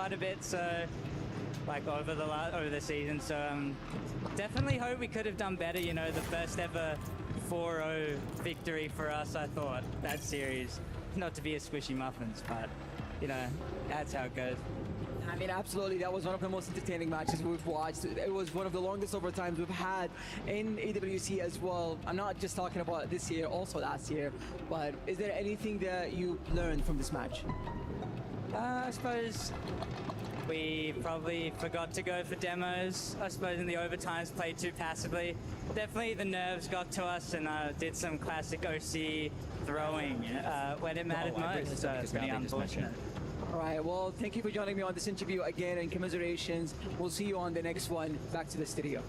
quite a bit, so like over the season. So definitely hope we could have done better. You know, the first ever 4-0 victory for us. I thought that series, not to be a squishy muffins, but you know, that's how it goes. I mean, absolutely. That was one of the most entertaining matches we've watched. It was one of the longest overtimes we've had in AWC as well. I'm not just talking about this year, also last year. But is there anything that you learned from this match? I suppose we probably forgot to go for demos. I suppose in the overtimes played too passively. Definitely the nerves got to us, and did some classic OC throwing when it mattered most. So it's pretty unfortunate. All right, well, thank you for joining me on this interview again, and commiserations. We'll see you on the next one. Back to the studio.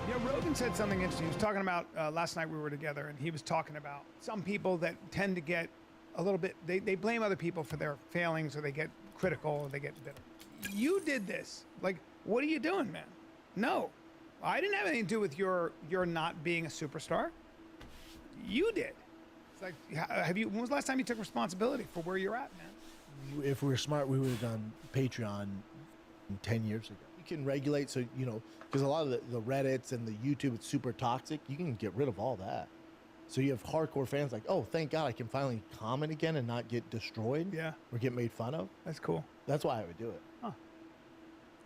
Yeah, Rogan said something interesting. He was talking about, last night we were together, and he was talking about some people that tend to get a little bit, they blame other people for their failings, or they get critical, or they get bitter. You did this. Like, what are you doing, man? No, I didn't have anything to do with your not being a superstar. You did. It's like, when was the last time you took responsibility for where you're at, man? If we were smart, we would have done Patreon 10 years ago. You can regulate, so, you know, because a lot of the Reddits and the YouTube, it's super toxic. You can get rid of all that. So you have hardcore fans like, oh, thank God I can finally comment again and not get destroyed. Yeah. Or get made fun of. That's cool. That's why I would do it. Huh.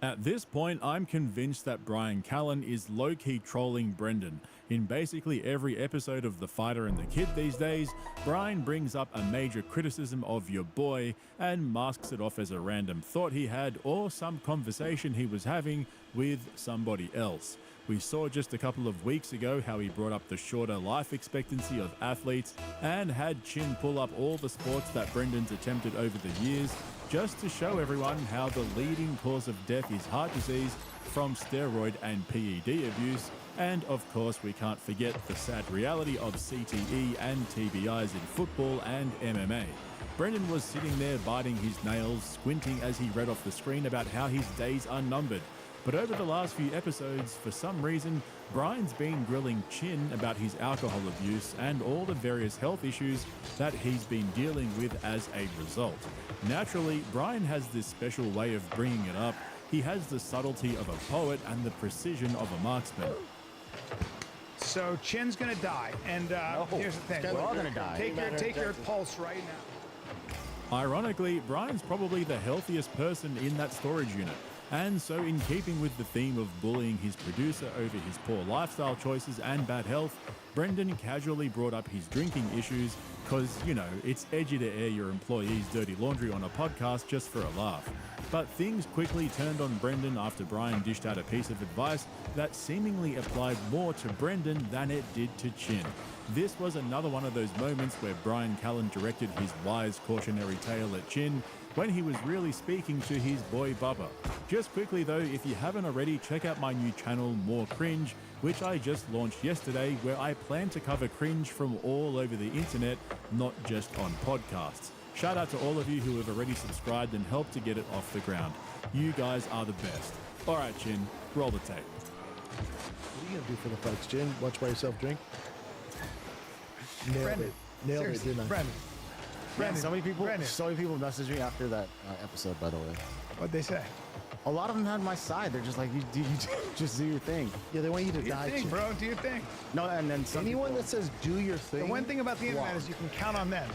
At this point, I'm convinced that Brian Callen is low-key trolling Brendan. In basically every episode of The Fighter and the Kid these days, Brian brings up a major criticism of your boy and masks it off as a random thought he had or some conversation he was having with somebody else. We saw just a couple of weeks ago how he brought up the shorter life expectancy of athletes and had Chin pull up all the sports that Brendan's attempted over the years, just to show everyone how the leading cause of death is heart disease from steroid and PED abuse. And of course, we can't forget the sad reality of CTE and TBIs in football and MMA. Brendan was sitting there biting his nails, squinting as he read off the screen about how his days are numbered. But over the last few episodes, for some reason, Brian's been grilling Chin about his alcohol abuse and all the various health issues that he's been dealing with as a result. Naturally, Brian has this special way of bringing it up. He has the subtlety of a poet and the precision of a marksman. So Chin's gonna die, and here's the thing. We're all gonna die. Take your pulse right now. Ironically, Brian's probably the healthiest person in that storage unit. And so, in keeping with the theme of bullying his producer over his poor lifestyle choices and bad health, Brendan casually brought up his drinking issues because, you know, it's edgy to air your employees' dirty laundry on a podcast just for a laugh. But things quickly turned on Brendan after Brian dished out a piece of advice that seemingly applied more to Brendan than it did to Chin. This was another one of those moments where Brian Callen directed his wise cautionary tale at Chin when he was really speaking to his boy Bubba. Just quickly though, if you haven't already, check out my new channel More Cringe, which I just launched yesterday, where I plan to cover cringe from all over the internet, not just on podcasts. Shout out to all of you who have already subscribed and helped to get it off the ground. You guys are the best. All right, Chin, roll the tape. What are you gonna do for the folks, Chin? Watch by yourself drink? Nailed Brendan. it. Nailed Seriously, it, didn't I? Brendan. Man, so many people messaged me after that episode, by the way. What'd they say? A lot of them had my side. They're just like, you just do your thing. Yeah, they want you to Do your die, thing, Chin. bro. Do your thing. No, and then some Anyone people, that says do your thing. The one thing about the internet is you can count on them.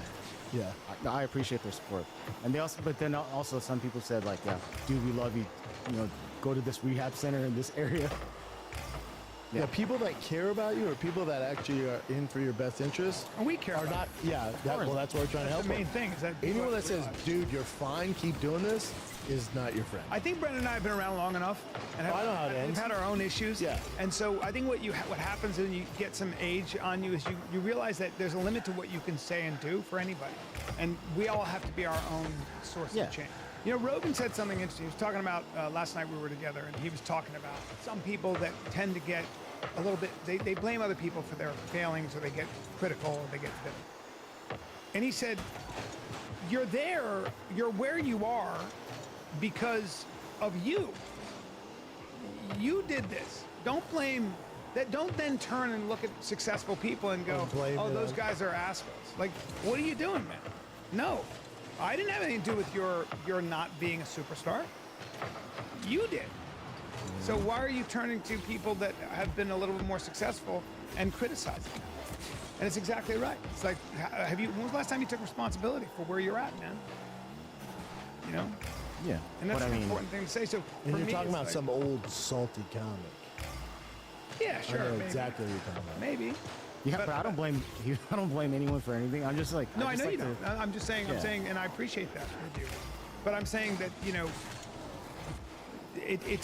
Yeah. I appreciate their support. And they also, but then also some people said like, yeah, dude, we love you. You know, go to this rehab center in this area. Yeah, people that care about you or people that actually are in for your best interest And we care are about not, yeah, well, that's what we're trying to That's help the main them. thing. Is that Anyone that says, dude, you're fine, keep doing this, is not your friend. I think Brendan and I have been around long enough, and I know how it we've ends. had our own issues. Yeah. And so I think what happens when you get some age on you is you realize that there's a limit to what you can say and do for anybody, and we all have to be our own source of change. You know, Rogan said something interesting. He was talking about last night we were together, and he was talking about some people that tend to get a little bit. They blame other people for their failings, or they get critical, or they get bitter. And he said, "You're there. You're where you are." Because of you. You did this. don't blame that. Don't then turn and look at successful people and go, Don't blame oh, it those on- guys are assholes. Like, what are you doing, man? No, I didn't have anything to do with your not being a superstar. You did. So why are you turning to people that have been a little bit more successful and criticizing them? And it's exactly right. It's like, when was the last time you took responsibility for where you're at, man? You know? Yeah. And that's but an I mean, important thing to say. So And for you're me, talking it's about like, some old salty comic. yeah, I sure, know maybe. exactly what you're talking about. Maybe. yeah, but I don't blame anyone for anything. I'm just like, No, I I just know like you to- don't. I'm just saying. I'm Yeah. saying, and I appreciate that with you. But I'm saying that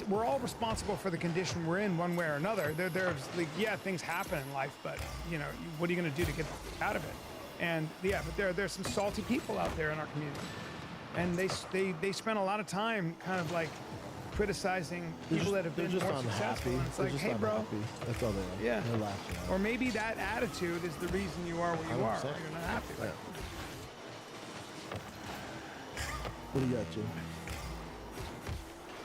we're all responsible for the condition we're in, one way or another. There's like, yeah, things happen in life, but what are you going to do to get out of it? And yeah, but there's some salty people out there in our community, and they spend a lot of time kind of like criticizing people that have They're been just more successful. unhappy. And it's They're like, just hey, bro, unhappy. That's all they are. Yeah. They're lashing out. or maybe that attitude is the reason you are where you are. 100%. You're not happy. Like, What do you got, Jim?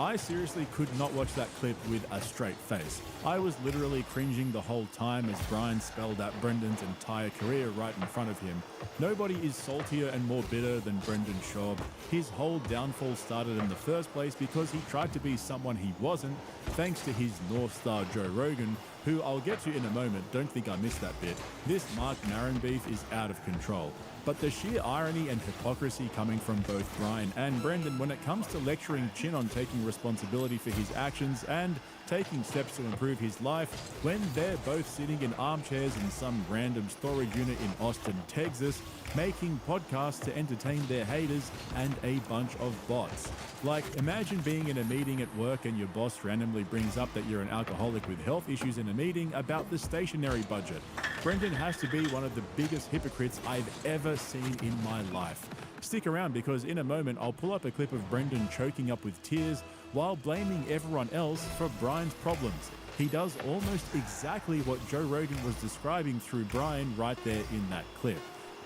I seriously could not watch that clip with a straight face. I was literally cringing the whole time as Brian spelled out Brendan's entire career right in front of him. Nobody is saltier and more bitter than Brendan Schaub. His whole downfall started in the first place because he tried to be someone he wasn't, thanks to his North Star Joe Rogan, who I'll get to in a moment. Don't think I missed that bit. This Mark Maron beef is out of control. But the sheer irony and hypocrisy coming from both Brian and Brendan when it comes to lecturing Chin on taking responsibility for his actions and taking steps to improve his life when they're both sitting in armchairs in some random storage unit in Austin, Texas, making podcasts to entertain their haters and a bunch of bots. Like, imagine being in a meeting at work and your boss randomly brings up that you're an alcoholic with health issues in a meeting about the stationery budget. Brendan has to be one of the biggest hypocrites I've ever seen in my life. Stick around because in a moment I'll pull up a clip of Brendan choking up with tears while blaming everyone else for Brian's problems. He does almost exactly what Joe Rogan was describing through Brian right there in that clip.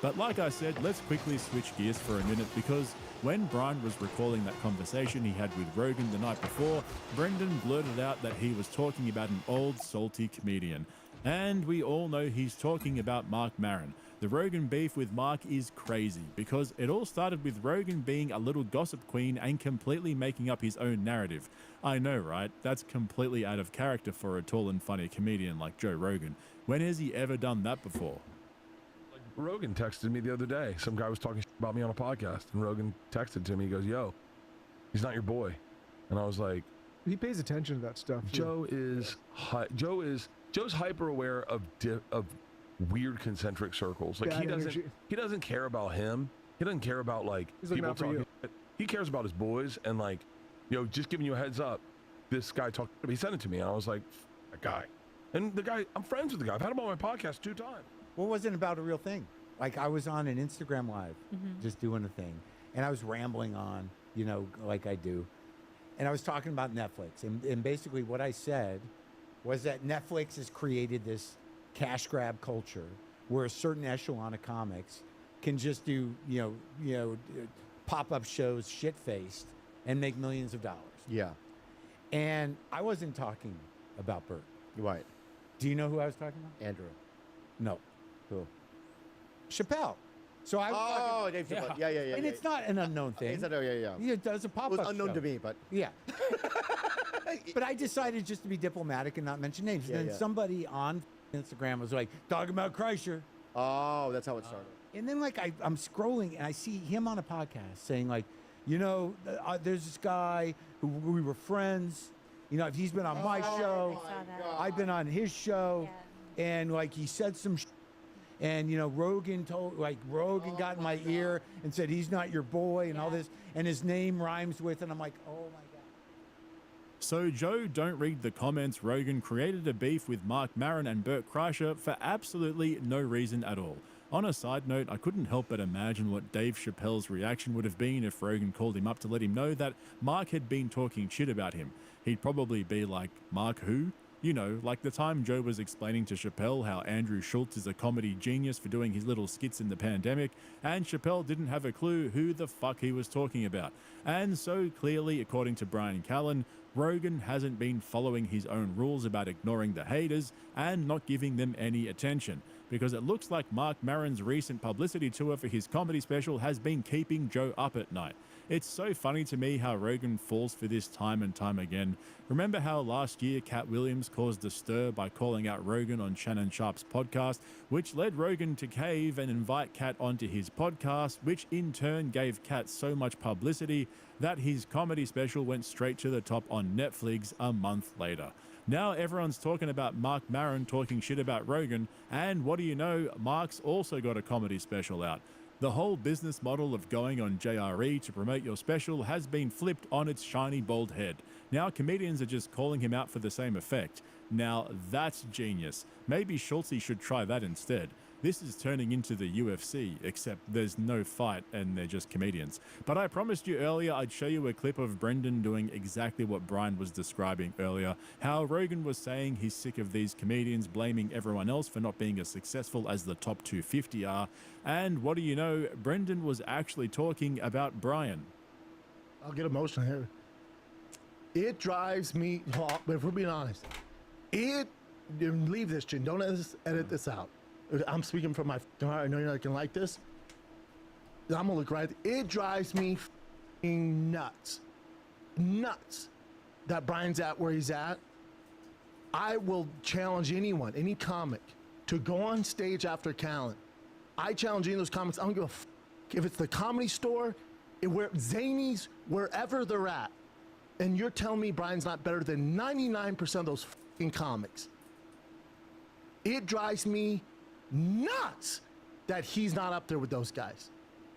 But like I said, let's quickly switch gears for a minute because when Brian was recalling that conversation he had with Rogan the night before, Brendan blurted out that he was talking about an old salty comedian. And we all know he's talking about Mark Maron. The Rogan beef with Mark is crazy because it all started with Rogan being a little gossip queen and completely making up his own narrative. I know, right? That's completely out of character for a tall and funny comedian like Joe Rogan. When has he ever done that before? Rogan texted me the other day. Some guy was talking about me on a podcast, and Rogan texted to me. He goes, "Yo, he's not your boy," and I was like, He pays attention to that stuff. too. Joe's hyper aware of weird concentric circles. Like Bad he energy. doesn't care about him. He doesn't care about like He's looking people out for talking. you. Shit. He cares about his boys and like, just giving you a heads up. This guy talked. He sent it to me, and I was like, "That guy." And the guy, I'm friends with the guy. I've had him on my podcast 2 times. Well, it wasn't about a real thing. Like I was on an Instagram live, just doing a thing, and I was rambling on, like I do, and I was talking about Netflix, and basically what I said was that Netflix has created this cash grab culture where a certain echelon of comics can just do, pop-up shows, shit-faced, and make millions of dollars. Yeah. And I wasn't talking about Bert. Right. Do you know who I was talking about? Andrew. No. Who? Chappelle. So I was talking, Oh, Dave Chappelle. Yeah. and it's not an unknown thing. It's a, yeah. He does a It pop-up was unknown show. to me, but Yeah. But I decided just to be diplomatic and not mention names. Yeah, And then yeah. somebody on Instagram was like, talking about Kreischer. oh, that's how it started. And then like I'm scrolling and I see him on a podcast saying like, there's this guy who we were friends. He's been on my show. I saw that. I've been on his show. Yeah. And like he said some and Rogan got in my ear and said he's not your boy and all Yeah. this and his name rhymes with, and I'm like, oh my God. So Joe, don't read the comments. Rogan created a beef with Mark Maron and Bert Kreischer for absolutely no reason at all. On a side note, I couldn't help but imagine what Dave Chappelle's reaction would have been if Rogan called him up to let him know that Mark had been talking shit about him. He'd probably be like, Mark who? Like the time Joe was explaining to Chappelle how Andrew Schultz is a comedy genius for doing his little skits in the pandemic, and Chappelle didn't have a clue who the fuck he was talking about. And so clearly, according to Brian Callen, Rogan hasn't been following his own rules about ignoring the haters and not giving them any attention, because it looks like Mark Maron's recent publicity tour for his comedy special has been keeping Joe up at night. It's so funny to me how Rogan falls for this time and time again. Remember how last year Cat Williams caused a stir by calling out Rogan on Shannon Sharp's podcast, which led Rogan to cave and invite Cat onto his podcast, which in turn gave Cat so much publicity that his comedy special went straight to the top on Netflix a month later. Now everyone's talking about Mark Maron talking shit about Rogan, and what do you know, Mark's also got a comedy special out. The whole business model of going on JRE to promote your special has been flipped on its shiny bald head. Now comedians are just calling him out for the same effect. Now that's genius. Maybe Schultze should try that instead. This is turning into the UFC, except there's no fight and they're just comedians. But I promised you earlier I'd show you a clip of Brendan doing exactly what Brian was describing earlier, how Rogan was saying he's sick of these comedians blaming everyone else for not being as successful as the top 250 are, and what do you know, Brendan was actually talking about Brian. I'll get emotional here. It drives me, well, if we're being honest, leave this, Jin, don't edit this out. I'm speaking from my heart. I know you're not gonna like this. I'm gonna look right. It drives me nuts that Brian's at where he's at. I will challenge anyone, any comic, to go on stage after Callan. I challenge any of those comics. I don't give a if it's the Comedy Store, Zanies, wherever they're at, and you're telling me Brian's not better than 99% of those comics. It drives me nuts that he's not up there with those guys.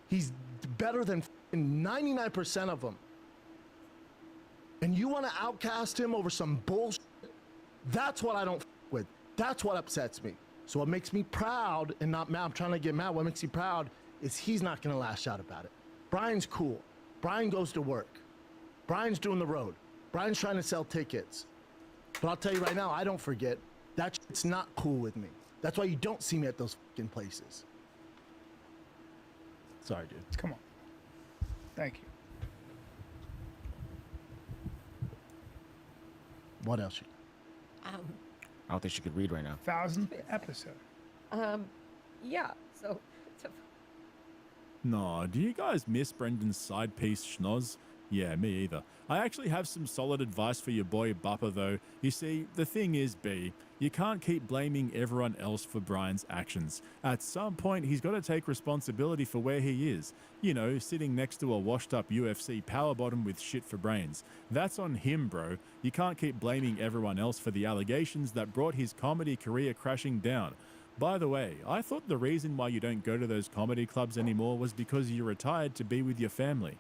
He's better than 99% of them. And you want to outcast him over some bullshit? That's what I don't with. That's what upsets me. So what makes me proud and not mad, I'm trying to get mad, what makes me proud is he's not going to lash out about it. Brian's cool. Brian goes to work. Brian's doing the road. Brian's trying to sell tickets. But I'll tell you right now, I don't forget. That shit's not cool with me. That's why you don't see me at those fucking places. Sorry, dude. Come on. Thank you. What else? I don't think she could read right now. 1,000th episode. Yeah, so No, do you guys miss Brendan's side piece schnoz? Yeah, me either. I actually have some solid advice for your boy Bupper though. You see, the thing is, B, you can't keep blaming everyone else for Brian's actions. At some point, he's got to take responsibility for where he is. You know, sitting next to a washed up UFC power bottom with shit for brains. That's on him, bro. You can't keep blaming everyone else for the allegations that brought his comedy career crashing down. By the way, I thought the reason why you don't go to those comedy clubs anymore was because you retired to be with your family.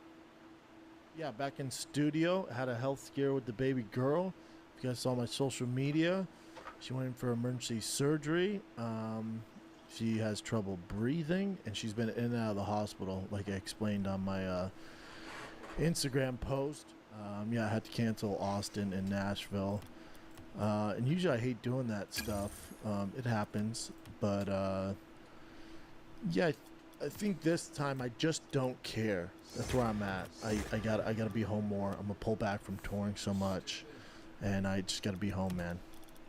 Yeah, back in studio, had a health scare with the baby girl. If you guys saw my social media, she went in for emergency surgery. She has trouble breathing, and she's been in and out of the hospital, like I explained on my Instagram post. Yeah, I had to cancel Austin and Nashville. And usually I hate doing that stuff. It happens, but yeah, I think this time I just don't care. That's where I'm at. I gotta be home more. I'm gonna pull back from touring so much, and I just gotta be home, man.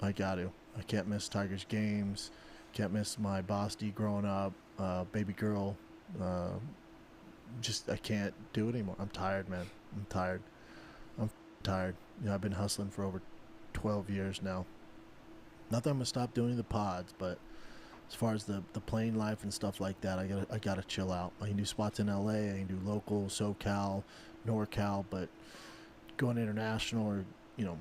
I got to. I can't miss Tigers games. Can't miss my Bosty growing up, baby girl. Just I can't do it anymore. I'm tired, man. I'm tired. I'm tired. You know, I've been hustling for over 12 years now. Not that I'm gonna stop doing the pods, but as far as the plain life and stuff like that, I gotta chill out. I can do spots in LA, I can do local, SoCal, NorCal, but going international or, you know,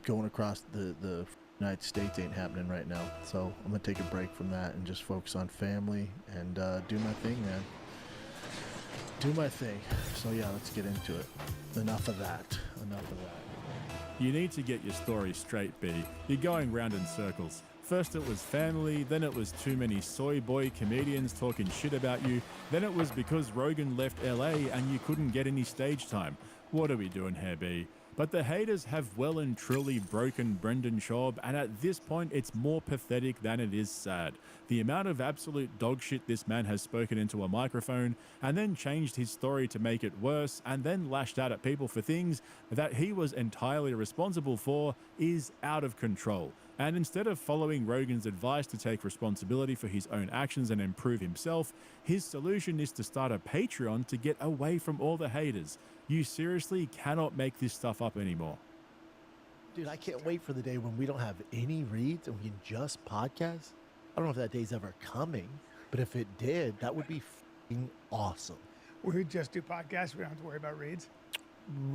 going across the United States ain't happening right now. So I'm gonna take a break from that and just focus on family and do my thing, man. Do my thing. So yeah, let's get into it. Enough of that. You need to get your story straight, B. You're going round in circles. First it was family, then it was too many soy boy comedians talking shit about you, then it was because Rogan left LA and you couldn't get any stage time. What are we doing here, B? But the haters have well and truly broken Brendan Schaub, and at this point it's more pathetic than it is sad. The amount of absolute dog shit this man has spoken into a microphone, and then changed his story to make it worse, and then lashed out at people for things that he was entirely responsible for, is out of control. And instead of following Rogan's advice to take responsibility for his own actions and improve himself, his solution is to start a Patreon to get away from all the haters. You seriously cannot make this stuff up anymore. Dude, I can't wait for the day when we don't have any reads and we can just podcast. I don't know if that day's ever coming, but if it did, that would be f***ing awesome. We would just do podcasts. We don't have to worry about reads.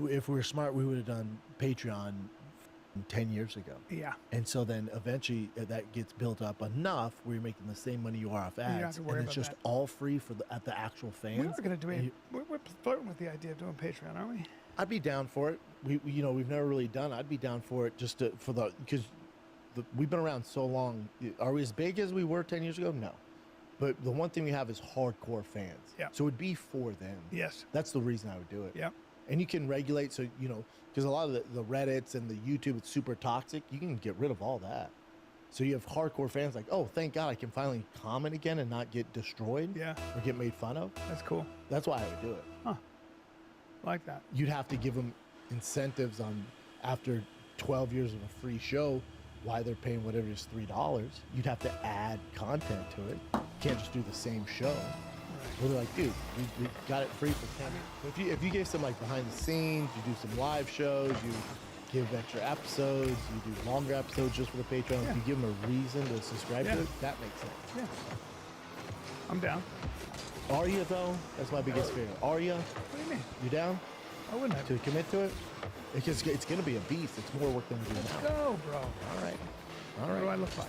If we were smart, we would have done Patreon 10 years ago. Yeah. And so then eventually that gets built up enough where you're making the same money you are off don't have ads, to worry and it's about just that. all free for the actual fans. We are going to do And we're flirting with the idea of doing Patreon, aren't we? I'd be down for it. We've never really done. I'd be down for it just because we've been around so long. Are we as big as we were 10 years ago? No. But the one thing we have is hardcore fans. Yeah. So it'd be for them. Yes. That's the reason I would do it. Yeah. And you can regulate, so, because a lot of the Reddits and the YouTube, it's super toxic. You can get rid of all that. So you have hardcore fans like, oh, thank God I can finally comment again and not get destroyed. Yeah. Or get made fun of. That's cool. That's why I would do it. Huh. Like that. You'd have to give them incentives on after 12 years of a free show, why they're paying whatever is $3. You'd have to add content to it. You can't just do the same show. Where they're like, dude, we got it free for 10. If you gave some like behind the scenes, you do some live shows, you give extra episodes, you do longer episodes just for the Patreon. Yeah. If you give them a reason to subscribe Yeah. to it, that makes sense. Yeah. I'm down. Are you though? That's my biggest fear. Are you? What do you mean? You down I wouldn't have to commit to it? Because it's going to be a beast. It's more work than we do now. go, bro. All right. All What do I right. look like?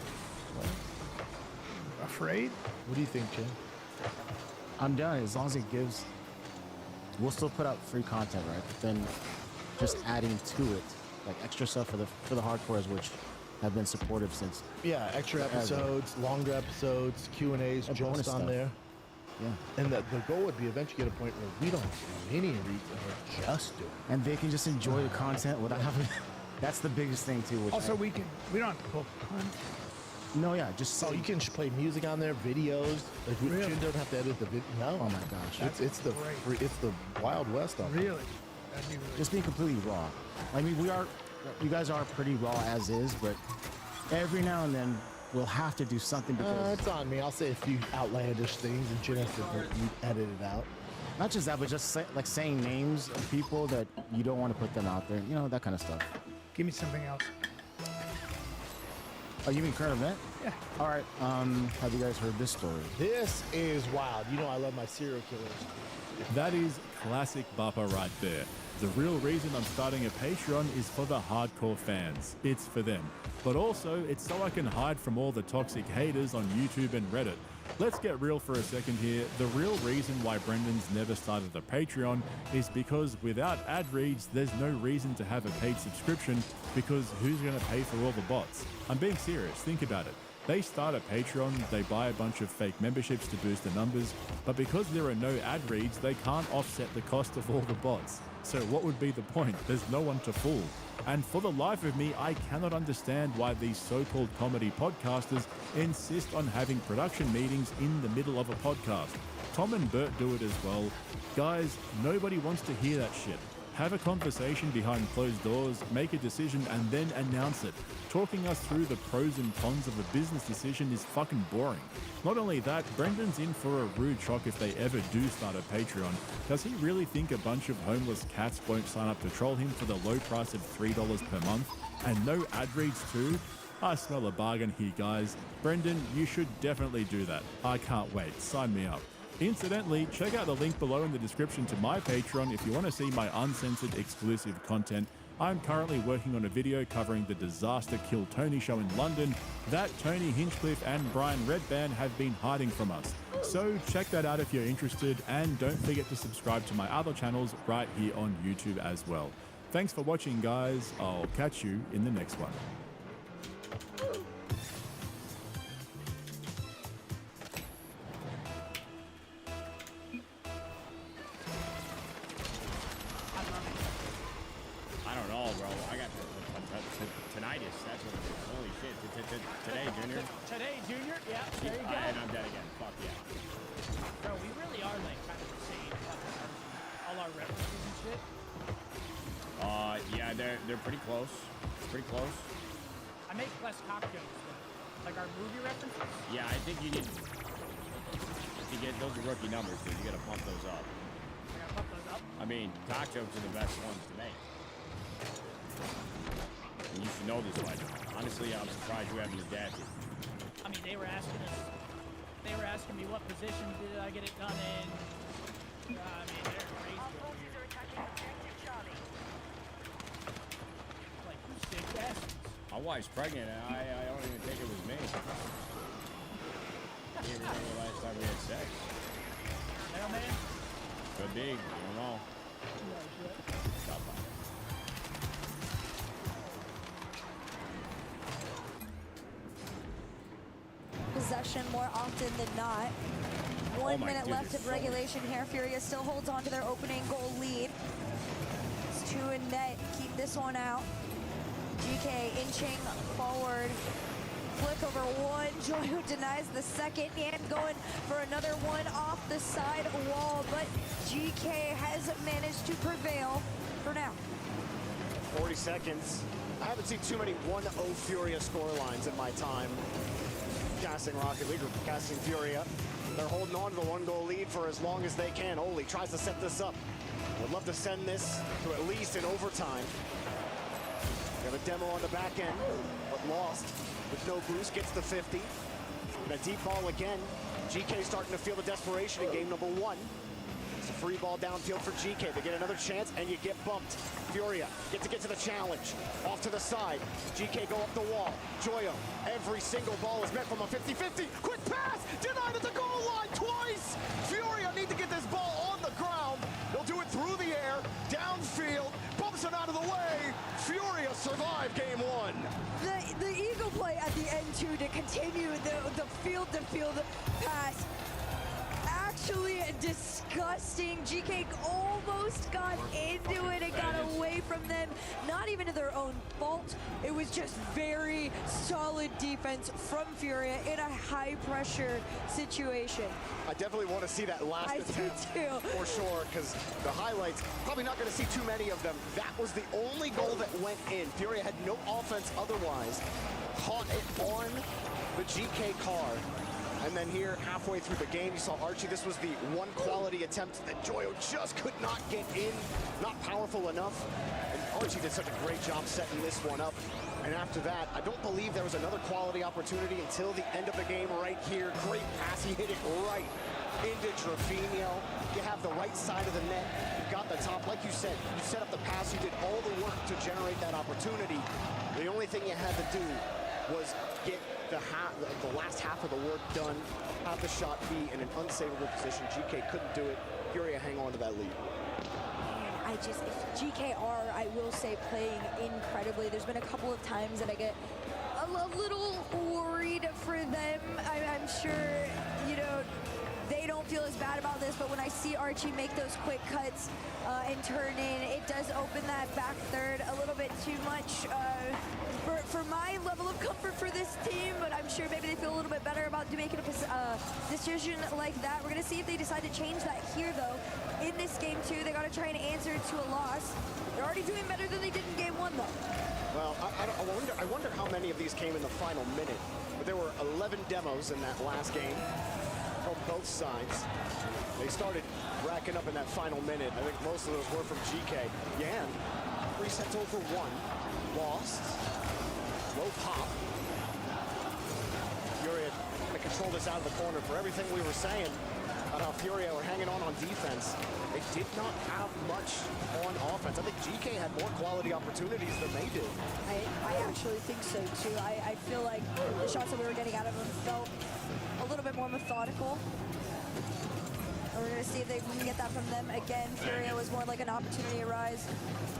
Afraid? What do you think, Jim? I'm down as long as it gives. We'll still put out free content, right? But then just adding to it, like extra stuff for the hardcores, which have been supportive since. Yeah, extra Forever. episodes, longer episodes, Q&As And just bonus on stuff. there. Yeah. And the goal would be eventually get a point where we don't do any reads and we're just doing it. And they can just enjoy the content without having. That's the biggest thing too. Which Also, we don't have to pull. no, yeah, just Oh, you can just play music on there, videos. Like, Really? Jim don't have to edit the video. No. Oh my gosh. It's the great. it's the Wild West of it. Really? That'd be really Just being completely raw. I mean, you guys are pretty raw as is, but every now and then we'll have to do something because It's on me. I'll say a few outlandish things and Jim has to edit it out. not just that, but just like saying names of people that you don't want to put them out there. You know, that kind of stuff. Give me something else. Oh, you mean current event? Yeah. All right. Have you guys heard this story? This is wild. You know I love my serial killers. That is classic Bappa right there. The real reason I'm starting a Patreon is for the hardcore fans. It's for them. But also, it's so I can hide from all the toxic haters on YouTube and Reddit. Let's get real for a second here. The real reason why Brendan's never started a Patreon is because without ad reads, there's no reason to have a paid subscription because who's going to pay for all the bots? I'm being serious. Think about it. They start a Patreon, they buy a bunch of fake memberships to boost the numbers, but because there are no ad reads, they can't offset the cost of all the bots. So what would be the point? There's no one to fool. And for the life of me, I cannot understand why these so-called comedy podcasters insist on having production meetings in the middle of a podcast. Tom and Bert do it as well. Guys, nobody wants to hear that shit. Have a conversation behind closed doors, make a decision, and then announce it. Talking us through the pros and cons of a business decision is fucking boring. Not only that, Brendan's in for a rude shock if they ever do start a Patreon. Does he really think a bunch of homeless cats won't sign up to troll him for the low price of $3 per month? And no ad reads too? I smell a bargain here, guys. Brendan, you should definitely do that. I can't wait. Sign me up. Incidentally, check out the link below in the description to my Patreon if you want to see my uncensored exclusive content. I'm currently working on a video covering the Disaster Kill Tony show in London that Tony Hinchcliffe and Brian Redband have been hiding from us. So check that out if you're interested, and don't forget to subscribe to my other channels right here on YouTube as well. Thanks for watching, guys. I'll catch you in the next one. I don't know. today, Junior. Today, Junior. Yeah, there you go. And I'm dead again. Fuck yeah. Bro, we really are like kind of the same. All our references and shit. Yeah, they're pretty close. Pretty close. I make less cock jokes though. Like our movie references. Yeah, I think you need to get those are rookie numbers, dude. You gotta pump those up. I gotta pump those up. I mean, cock jokes are the best ones to make. And you should know this by now. Honestly, I'm surprised you haven't adapted. I mean, they were asking me what position did I get it done in. I mean, they're crazy over here. Like, you sick bastards. My wife's pregnant, and I don't even think it was me. I can't remember the last time we had sex. Hell, man. Could be. I don't know. Stop by. Possession more often than not. One minute left of regulation here. Furia still holds on to their opening goal lead. It's 2 in net. Keep this one out. GK inching forward. Flick over one. Joyo denies the second and going for another one off the side wall. But GK has managed to prevail for now. 40 seconds. I haven't seen too many 1-0 Furia scorelines in my time casting Rocket League or casting Furia. They're holding on to the 1-goal lead for as long as they can. Oli tries to set this up. Would love to send this to at least in overtime. Got a demo on the back end, but lost with no boost. Gets the 50. And a deep ball again. GK starting to feel the desperation in game number 1. It's a free ball downfield for GK. They get another chance, and you get bumped. Furia get to the challenge. Off to the side. GK go up the wall. Joyo, every single ball is met from a 50-50. Quick pass! Denied at the goal line twice! Furia need to get this ball on the ground. They'll do it through the air, downfield, bumps it out of the way. Furia survive game 1. The eagle play at the end too to continue the field-to-field pass. Actually disgusting. GK almost got into it and got away from them. Not even to their own fault. It was just very solid defense from Furia in a high-pressure situation. I definitely want to see that last attempt for sure, because the highlights, probably not going to see too many of them. That was the only goal that went in. Furia had no offense otherwise. Caught it on the GK car. And then here, halfway through the game, you saw Archie. This was the one quality attempt that Joyo just could not get in, not powerful enough. And Archie did such a great job setting this one up. And after that, I don't believe there was another quality opportunity until the end of the game right here. Great pass, he hit it right into Trevino. You have the right side of the net. You got the top, like you said, you set up the pass, you did all the work to generate that opportunity. The only thing you had to do was get the last half of the work done, have the shot be in an unsavable position. GK couldn't do it. Furia hang on to that lead. If GKR, I will say, playing incredibly. There's been a couple of times that I get a little worried for them. I'm sure, they don't feel as bad about this, but when I see Archie make those quick cuts and turn in, it does open that back third a little bit too much for my level of comfort for this team, but I'm sure maybe they feel a little bit better about making a decision like that. We're going to see if they decide to change that here, though. In this game, too, they got to try and answer to a loss. They're already doing better than they did in game 1, though. Well, I wonder how many of these came in the final minute, but there were 11 demos in that last game from both sides. They started racking up in that final minute. I think most of those were from GK. Yan, 3 sets over 1, lost, low pop. Furia trying to control this out of the corner. For everything we were saying about how Furia were hanging on defense, they did not have much on offense. I think GK had more quality opportunities than they did. I actually think so, too. I feel like the shots that we were getting out of them felt a little bit more methodical. And we're going to see if they can get that from them again. Furia was more like an opportunity arise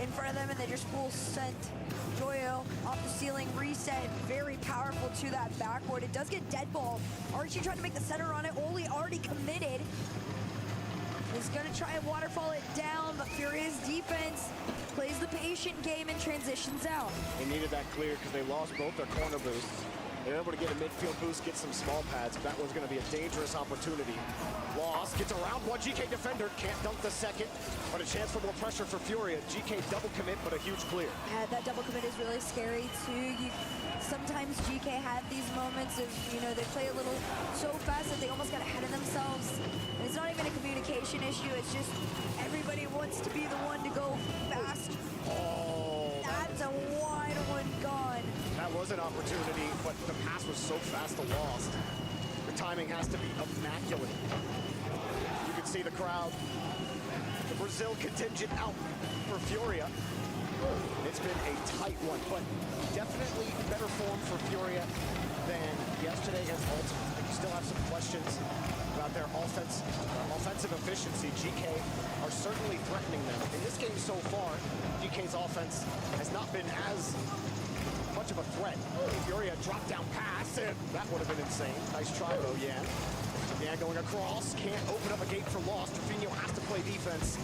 in front of them, and they just full sent Joyo off the ceiling, reset, very powerful to that backboard. It does get dead ball. Archie trying to make the center on it. Oli already committed. He's going to try and waterfall it down, but Furia's defense plays the patient game and transitions out. They needed that clear because they lost both their corner boosts. They're able to get a midfield boost, get some small pads. That was going to be a dangerous opportunity. Lost, gets around one GK defender, can't dunk the second, but a chance for more pressure for Furia. GK double commit, but a huge clear. Yeah, that double commit is really scary too. Sometimes GK have these moments of, they play a little so fast that they almost got ahead of themselves. And it's not even a communication issue, it's just everybody wants to be the one to go fast. Oh, that's a wide one gone. That was an opportunity, but the pass was so fast to Lost. The timing has to be immaculate. You can see the crowd. The Brazil contingent out for Furia. It's been a tight one, but definitely better form for Furia than yesterday against Ultimate. I think you still have some questions about their offensive efficiency. GK are certainly threatening them. In this game so far, GK's offense has not been as much of a threat. Furia dropped down pass, and that would have been insane. Nice try though, Yan. Yan going across, can't open up a gate for Lost. Trevino has to play defense.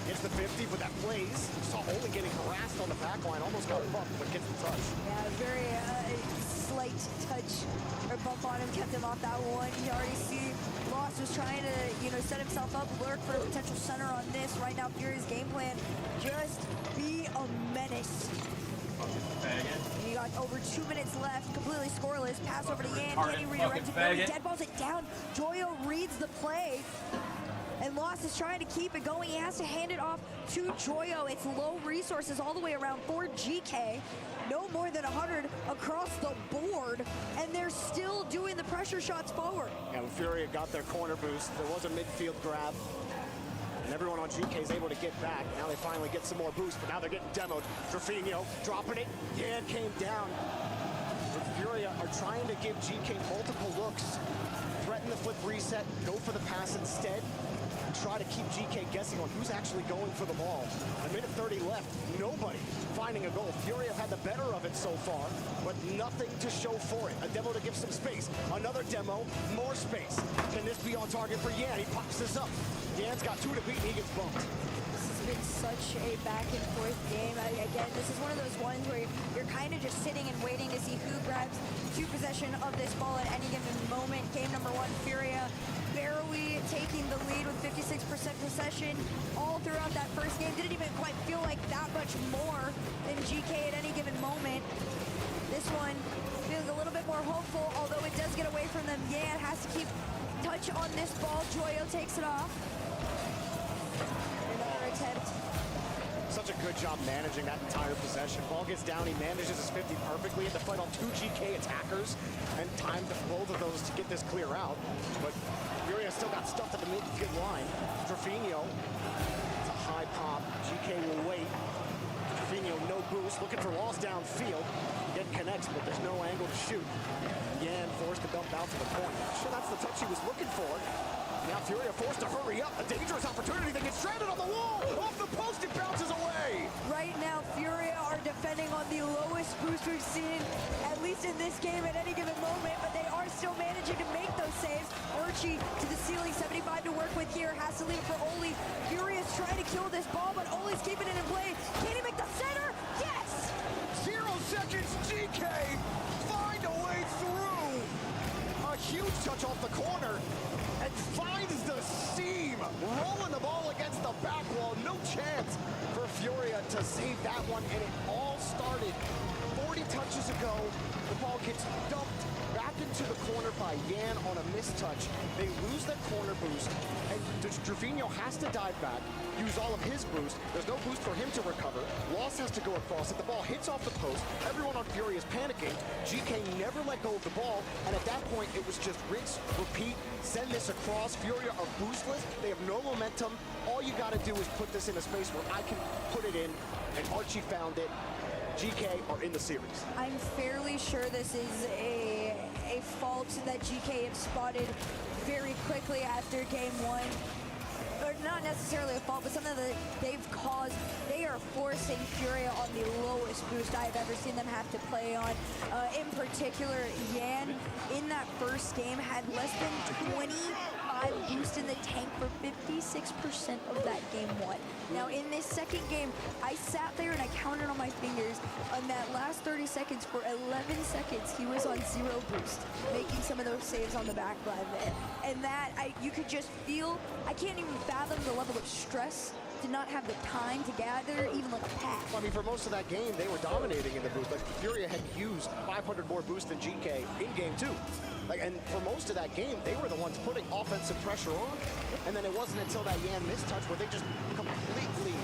Gets the 50, but that plays. Saw only getting harassed on the back line, almost got bumped, but gets the touch. Yeah, very slight touch or bump on him, kept him off that one. You already see Lost was trying to, set himself up, lurk for a potential center on this. Right now, Fury's game plan, just be a menace. And you got over 2 minutes left, completely scoreless. Pass over to Yan, can he redirect it? Dead balls it down. Joyo reads the play. And Lost is trying to keep it going. He has to hand it off to Joyo. It's low resources all the way around for GK. No more than 100 across the board. And they're still doing the pressure shots forward. Yeah, when Furia got their corner boost, there was a midfield grab. And everyone on GK is able to get back. Now they finally get some more boost, but now they're getting demoed. Trevino dropping it. Yan came down. But Furia are trying to give GK multiple looks. Threaten the flip reset, go for the pass instead. Try to keep GK guessing on who's actually going for the ball. A minute 30 left, nobody finding a goal. Fury have had the better of it so far, but nothing to show for it. A demo to give some space. Another demo, more space. Can this be on target for Yan? He pops this up. Yan's got 2 to beat and he gets bumped. This has been such a back and forth game. Again, this is one of those ones where you're kind of just sitting and waiting to see who grabs 2 possession of this ball at any given moment. Game number 1, Furia barely taking the lead with 56% possession all throughout that first game. Didn't even quite feel like that much more than GK at any given moment. This one feeling a little bit more hopeful, although it does get away from them. Yan has to keep touch on this ball. Joyo takes it off. Another attempt. Such a good job managing that entire possession. Ball gets down, he manages his 50 perfectly. Had to fight on 2 GK attackers and timed both of those to get this clear out. But Furia still got stuffed at the midfield line. Trevino, it's a high pop. GK will wait. Trevino, no boost, looking for Lost downfield. Again connects, but there's no angle to shoot. Yan forced to dump out to the corner. Sure, that's the touch he was looking for. Now Furia forced to hurry up. A dangerous opportunity. They get stranded on the wall. Off the post, it bounces away. Right now, Furia are defending on the lowest boost we've seen, at least in this game at any given moment, but they are still managing to make those saves. Archie to the ceiling, 75 to work with here. Has to leave it for Oli. Furia's trying to kill this ball, but Oli's keeping it in play. Can he make the center? Yes! 0 seconds, GK find a way through. A huge touch off the corner and finds the seam. Rolling the ball against the back wall. No chance for Furia to save that one, and it all started 40 touches ago. The ball gets dumped back into the corner by Yan on a mistouch. They lose that corner boost, and Trevino has to dive back, use all of his boost. There's no boost for him to recover. Lost has to go across it. The ball hits off the post. Everyone on Fury is panicking. GK never let go of the ball, and at that point, it was just rinse, repeat, send this across. Fury are boostless. They have no momentum. All you got to do is put this in a space where I can put it in, and Archie found it. GK are in the series. I'm fairly sure this is a fault that GK have spotted very quickly after game 1. Or not necessarily a fault, but something that they've caused. They are forcing Furia on the lowest boost I've ever seen them have to play on. In particular, Yan in that first game had less than 20 5 boost in the tank for 56% of that game 1. Now in this second game, I sat there and I counted on my fingers. On that last 30 seconds, for 11 seconds, he was on 0 boost, making some of those saves on the back line there. And that, you could just feel, I can't even fathom the level of stress to not have the time to gather even like a pack. I mean, for most of that game, they were dominating in the boost. Like, Furia had used 500 more boost than GK in game 2. Like, and for most of that game, they were the ones putting offensive pressure on. And then it wasn't until that Yan mistouch where they just completely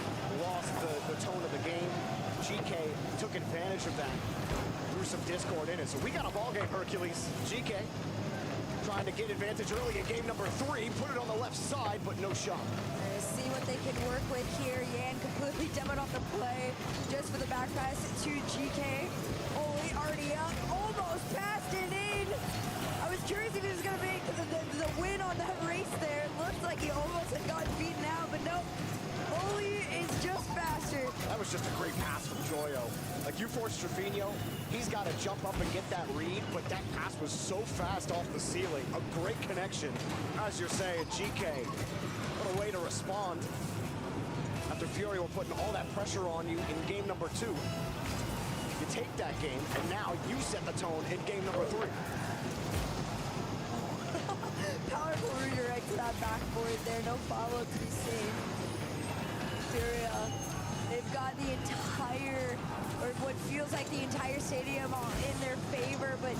lost the tone of the game. GK took advantage of that, threw some discord in it. So we got a ball game, Hercules. GK trying to get advantage early in game number 3, put it on the left side, but no shot. See what they can work with here. Yan completely demoed off the play just for the back pass to GK. Oli already up, almost passed it in. I was curious if he was going to make the win on that race there. It looked like he almost had gotten beaten out, but nope. Oli is just faster. That was just a great pass from Joyo. Like, you forced Trevino, he's got to jump up and get that read, but that pass was so fast off the ceiling. A great connection, as you're saying, GK. What a way to respond after Fury were putting all that pressure on you in game number 2. You take that game, and now you set the tone in game number 3. Powerful redirect to that backboard there. No follow-up to be seen. Furia, they've got the entire, or what feels like the entire stadium in their favor, but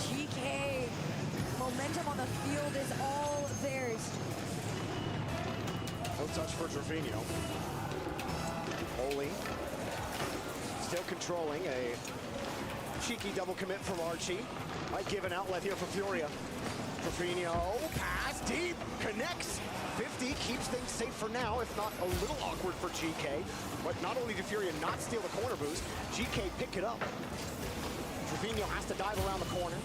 GK, momentum on the field is all theirs. No touch for Trevino. Oli still controlling a cheeky double commit from Archie. Might give an outlet here for Furia. Trevino, pass deep, connects. 50 keeps things safe for now, if not a little awkward for GK. But not only did Furia not steal the corner boost, GK pick it up. Trevino has to dive around the corner.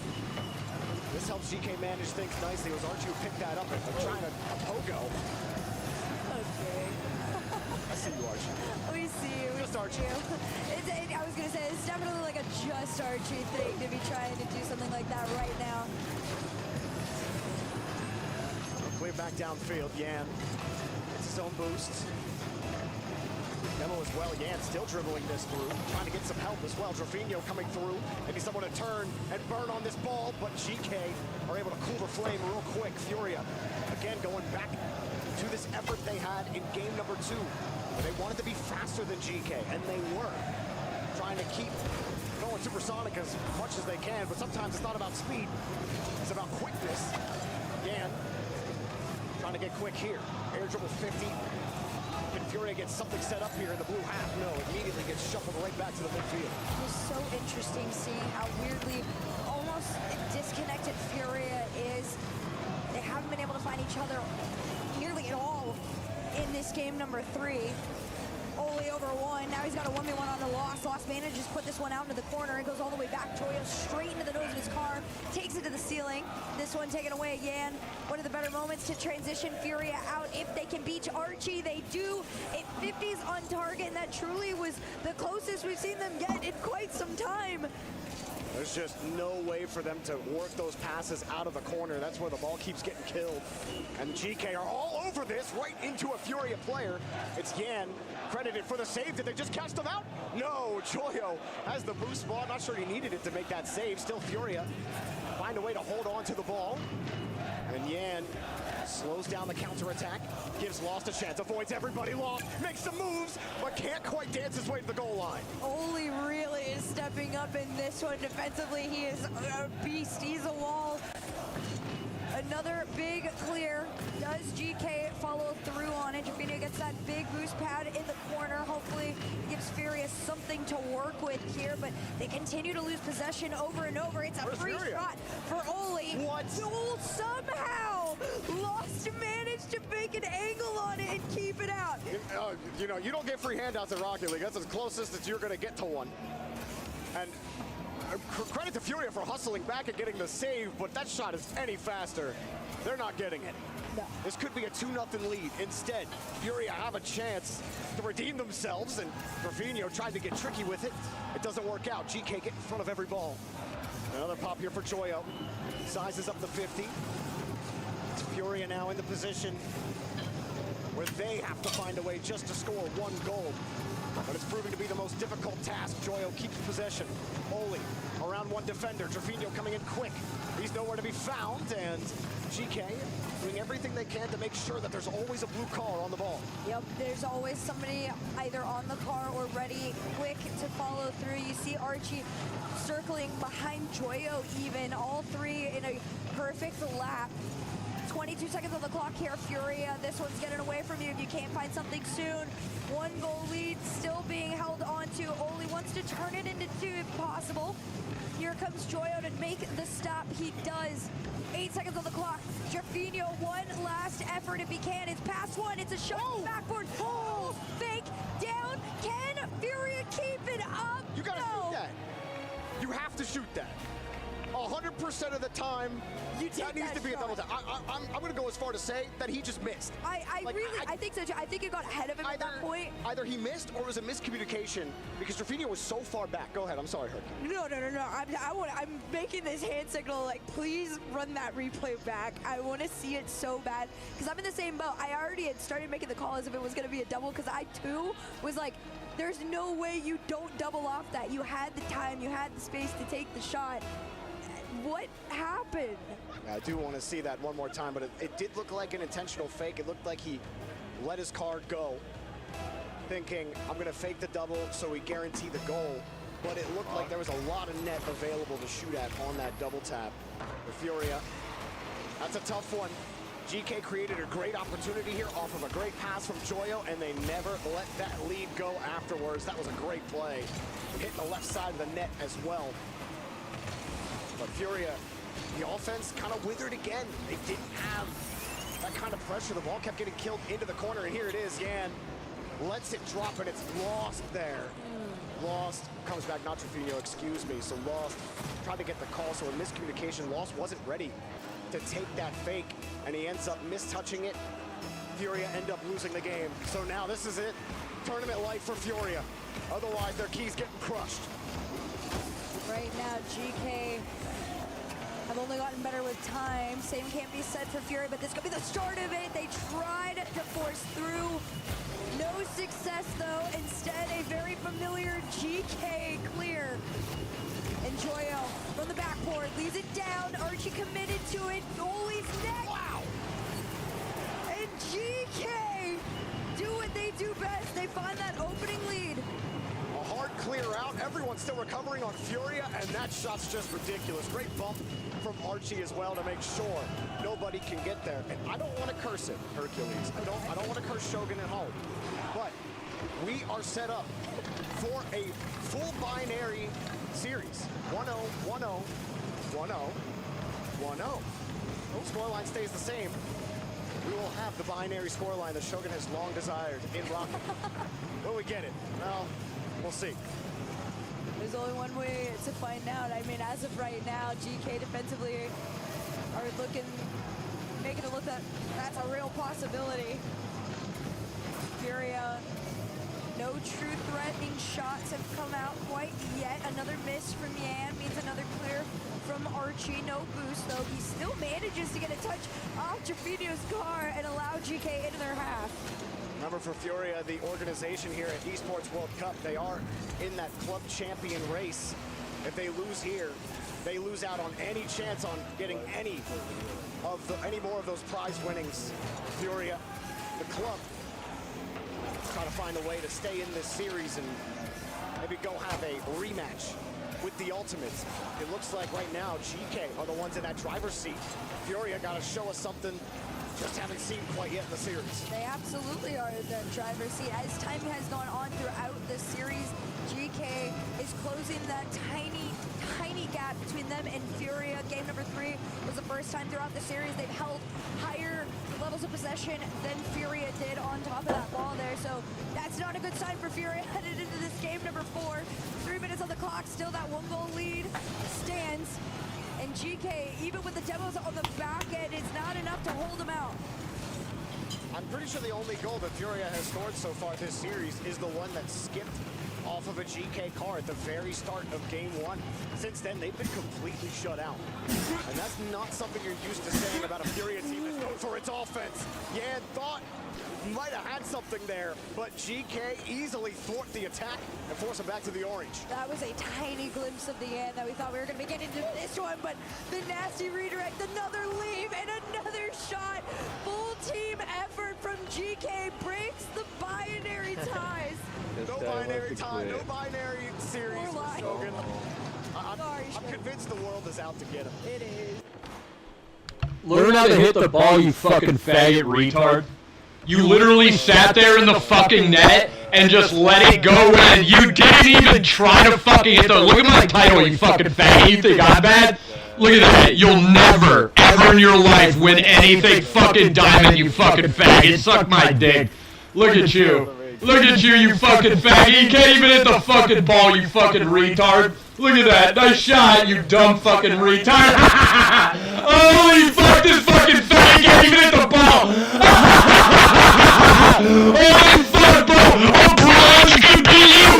This helps GK manage things nicely. It was Archie who picked that up and trying a pogo. Okay. I see you, Archie. We see you. Just Archie. I was going to say, it's definitely like a just Archie thing to be trying to do something like that right now. Clear back downfield, Yan. It's his own boost. Demo as well, Yan still dribbling this through, trying to get some help as well. Trevino coming through, maybe someone to turn and burn on this ball, but GK are able to cool the flame real quick. Furia, again, going back to this effort they had in game number 2. Where they wanted to be faster than GK, and they were. Trying to keep going supersonic as much as they can, but sometimes it's not about speed, it's about quickness. Yan trying to get quick here. Air dribble 50. Can Furia get something set up here in the blue half? No, immediately gets shuffled right back to the midfield. It was so interesting seeing how weirdly, almost disconnected Furia is. They haven't been able to find each other nearly at all in this game number 3. Oli over 1. Now he's got a 1v1 on the Lost. Lost manages to put this one out into the corner and goes all the way back. Joyo straight into the nose of his car, takes it to the ceiling. This one taken away again. One of the better moments to transition Furia out. If they can beat Archie, they do. It 50s on target, and that truly was the closest we've seen them get in quite some time. There's just no way for them to work those passes out of the corner. That's where the ball keeps getting killed. And GK are all over this, right into a Furia player. It's Yan, credited for the save. Did they just catch them out? No, Joyo has the boost ball. Not sure he needed it to make that save. Still Furia find a way to hold on to the ball. And Yan slows down the counterattack, gives Lost a chance, avoids everybody. Lost, makes some moves, but can't quite dance his way to the goal line. Oli really is stepping up in this one defensively. He is a beast. He's a wall. Another big clear. Does GK follow through on it? Trevino gets that big boost pad in the corner. Hopefully gives Furia something to work with here, but they continue to lose possession over and over. It's a free shot for Oli. What? Joel somehow Lost managed to make an angle on it and keep it out. You know, you don't get free handouts in Rocket League. That's as closest that you're going to get to one. And credit to Furia for hustling back and getting the save, but that shot is any faster. They're not getting it. No. This could be a 2-0 lead. Instead, Furia have a chance to redeem themselves, and Trevino tried to get tricky with it. It doesn't work out. GK get in front of every ball. Another pop here for Joyo. Sizes up the 50. It's Furia now in the position where they have to find a way just to score one goal. But it's proving to be the most difficult task. Joyo keeps possession. Oli around one defender. Trevino coming in quick. He's nowhere to be found, and GK doing everything they can to make sure that there's always a blue car on the ball. Yep, there's always somebody either on the car or ready, quick to follow through. You see Archie circling behind Joyo even, all three in a perfect lap. 22 seconds on the clock here, Furia. This one's getting away from you if you can't find something soon. 1 goal lead still being held on to. Oli wants to turn it into 2 if possible. Here comes Joyo to make the stop. He does. 8 seconds on the clock. Jaffinho, one last effort if he can. It's past one. It's a shot backboard. Oh, fake down. Can Furia keep it up? You gotta shoot that. You have to shoot that. 100% of the time, that needs to be a double tap. I'm going to go as far to say that he just missed. I think so too. I think it got ahead of him at that point. Either he missed or it was a miscommunication because Trevino was so far back. Go ahead. I'm sorry, Herky. No. I'm making this hand signal like, please run that replay back. I want to see it so bad because I'm in the same boat. I already had started making the call as if it was going to be a double because I too was like, there's no way you don't double off that. You had the time, you had the space to take the shot. What happened? I do want to see that one more time, but it did look like an intentional fake. It looked like he let his card go, thinking, I'm going to fake the double so we guarantee the goal. But it looked like there was a lot of net available to shoot at on that double tap for Furia. That's a tough one. GK created a great opportunity here off of a great pass from Joyo, and they never let that lead go afterwards. That was a great play. Hit the left side of the net as well. But Furia, the offense kind of withered again. They didn't have that kind of pressure. The ball kept getting killed into the corner, and here it is. Yan lets it drop, and it's lost there. Lost, comes back, not Trevino, excuse me. So Lost tried to get the call, so a miscommunication. Lost wasn't ready to take that fake, and he ends up mistouching it. Furia end up losing the game. So now this is it. Tournament life for Furia. Otherwise, their key's getting crushed. Right now, GK have only gotten better with time. Same can't be said for Fury, but this could be the start of it. They tried to force through. No success, though. Instead, a very familiar GK clear. And Joyo from the backboard leaves it down. Archie committed to it. Goalie's net. Wow! And GK do what they do best. They find that opening lead. A hard clear out. Everyone's still recovering on Furia, and that shot's just ridiculous. Great bump from Archie as well to make sure nobody can get there. And I don't want to curse it, Hercules. I don't want to curse Shogun at home. But we are set up for a full binary series. 1-0, 1-0, 1-0, 1-0. No scoreline stays the same. We will have the binary scoreline that Shogun has long desired in Rocket. Will we get it? Well, we'll see. There's only one way to find out. I mean, as of right now, GK defensively are making it look that that's a real possibility. Furia, no true threatening shots have come out quite yet. Another miss from Yan means another clear from Archie. No boost, though. He still manages to get a touch off Jaffinho's car and allow GK into their half. Remember, for Furia, the organization here at Esports World Cup, they are in that club champion race. If they lose here, they lose out on any chance on getting any more of those prize winnings. Furia, the club, try to find a way to stay in this series and maybe go have a rematch with the Ultimates. It looks like right now GK are the ones in that driver's seat. Furia got to show us something just haven't seen quite yet in the series. They absolutely are in the driver's seat. As time has gone on throughout the series, GK is closing that tiny, tiny gap between them and Furia. Game number 3 was the first time throughout the series they've held higher levels of possession than Furia did on top of that ball there. So that's not a good sign for Furia headed into this game number 4. 3 minutes on the clock, still that 1-goal lead stands. And GK, even with the demos on the back end, it's not enough to hold them out. I'm pretty sure the only goal that Furia has scored so far this series is the one that skipped off of a GK car at the very start of game 1. Since then, they've been completely shut out. And that's not something you're used to saying about a Furia team that's known for its offense. Yeah, thought might have had something there, but GK easily thwart the attack and force them back to the orange. That was a tiny glimpse of the end that we thought we were going to get into this one, but the nasty redirect, another leave, and another shot. Full team effort from GK breaks the binary ties. No binary time, no binary series for Shogun. I'm convinced the world is out to get him. It is. Learn how to hit the ball, you fucking faggot retard. You literally sat there in the fucking net and just let it go and you didn't even try to fucking hit the... Look at my title, you fucking faggot. You think I'm bad? Look at that. You'll never, ever in your life win anything fucking diamond, you fucking faggot. Suck my dick. Look at you. Look at you, you fucking faggot. You can't even hit the fucking ball, you fucking retard. Look at that. Nice shot, you dumb fucking retard. Holy fuck, this fucking faggot can't even hit the ball. Holy fuck, bro. Oh, bronze could be you.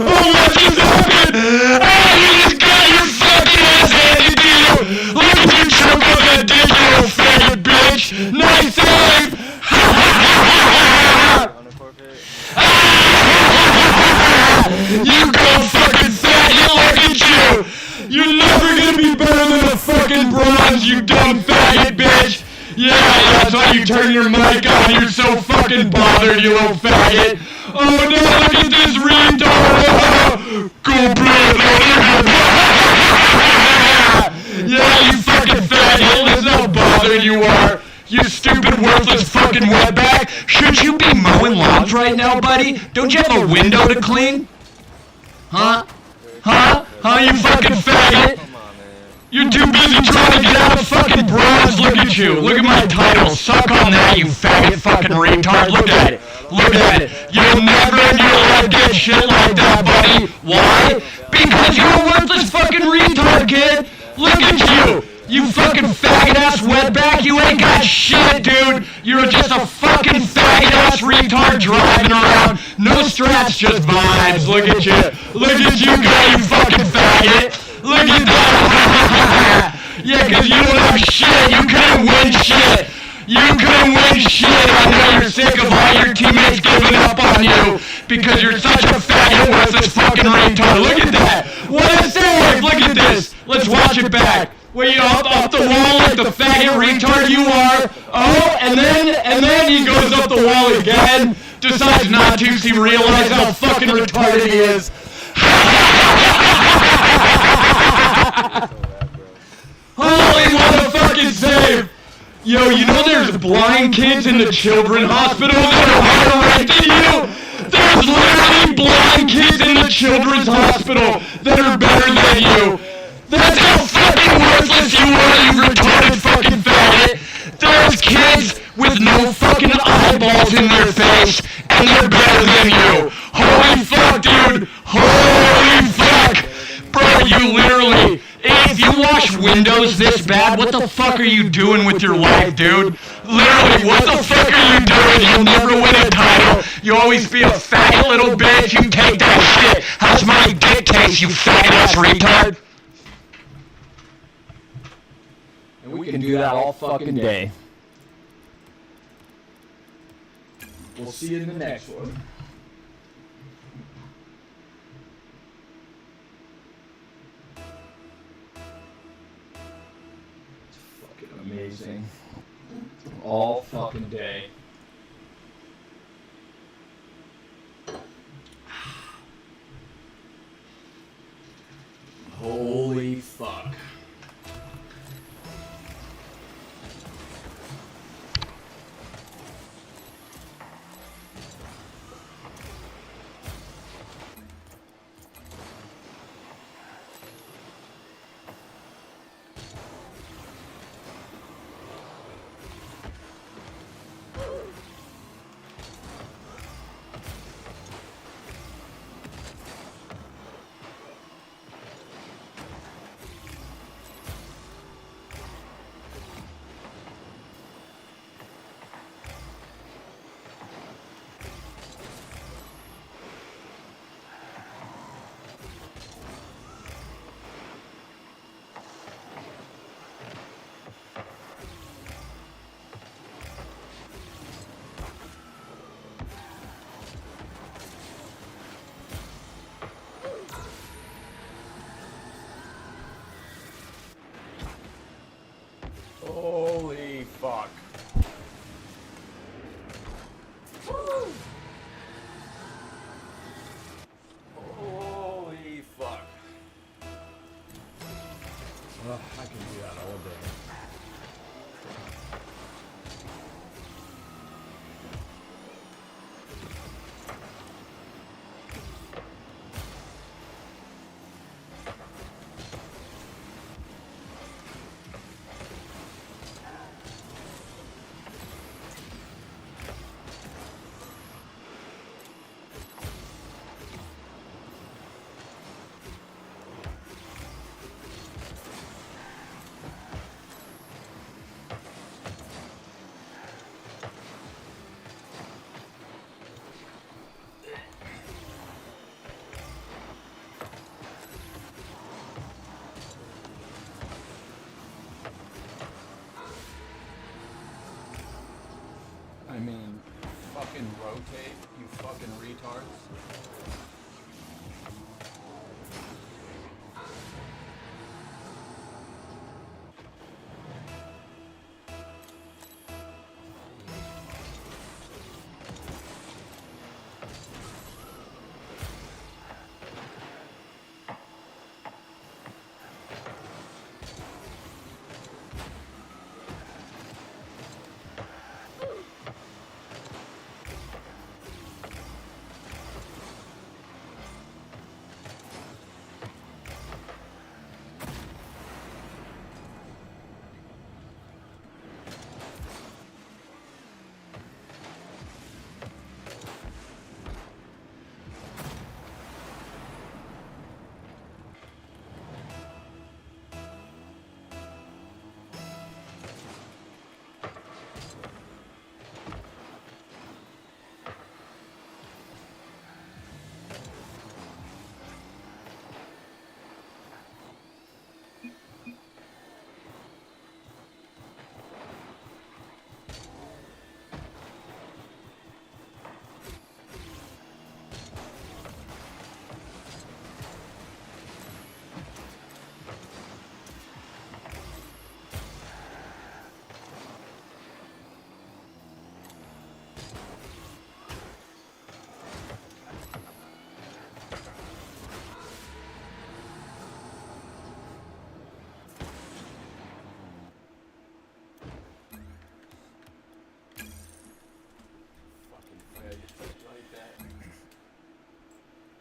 Oh, what just happened? Hey, you just got your fucking ass handed to you. Look at you choke on that dick, you little faggot bitch. Nice save. You go fucking faggot, look at you. You're never gonna be better than a fucking bronze, you dumb faggot bitch. Yeah, that's why you turn your mic on. You're so fucking bothered, you little faggot. Oh no, look at this retard. Go blood. Yeah, you fucking faggot. Listen how bothered you are. You stupid, worthless fucking wetback. Should you be mowing lawns right now, buddy? Don't you have a window to clean? Huh? Huh? Huh, you fucking faggot? You're too busy trying to get out of fucking bronze. Look at you. Look at my title. Suck on that, you faggot fucking retard. Look at it. Look at it. You'll never in your life get shit like that, buddy. Why? Because you're a worthless fucking retard, kid. Look at you. You fucking faggot-ass wetback. You ain't got shit, dude. You're just a fucking faggot-ass retard driving around. No strats, just vibes. Look at you. Look at you go, you fucking faggot. Look at that. Yeah, because you don't have shit. You couldn't win shit. You couldn't win shit. I know you're sick of all your teammates giving up on you because you're such a faggot worthless fucking retard. Look at that. What a save. Look at this. Let's watch it back. Where you up the wall like the faggot retard you are. Oh, and then he goes up the wall again. Decides not to, so he realizes how fucking retarded he is. Holy motherfucking save! Yo, you know there's blind kids in the children's hospital that are higher ranked than you? There's literally blind kids in the children's hospital that are better than you. That's how fucking worthless you are, you retarded fucking faggot. There's kids with no fucking eyeballs in their face, and they're better than you. Holy fuck, dude. Holy fuck. Bro, you literally, if you wash windows this bad, what the fuck are you doing with your life, dude? Literally, what the fuck are you doing? You'll never win a title. You'll always be a fat little bitch. You take that shit. How's my dick taste, you fat-ass retard? And we can do that all fucking day. We'll see you in the next one. It's fucking amazing. All fucking day. Holy fuck. Holy fuck. Holy fuck. Oh, I can do that all day. I mean, fucking rotate, you fucking retards.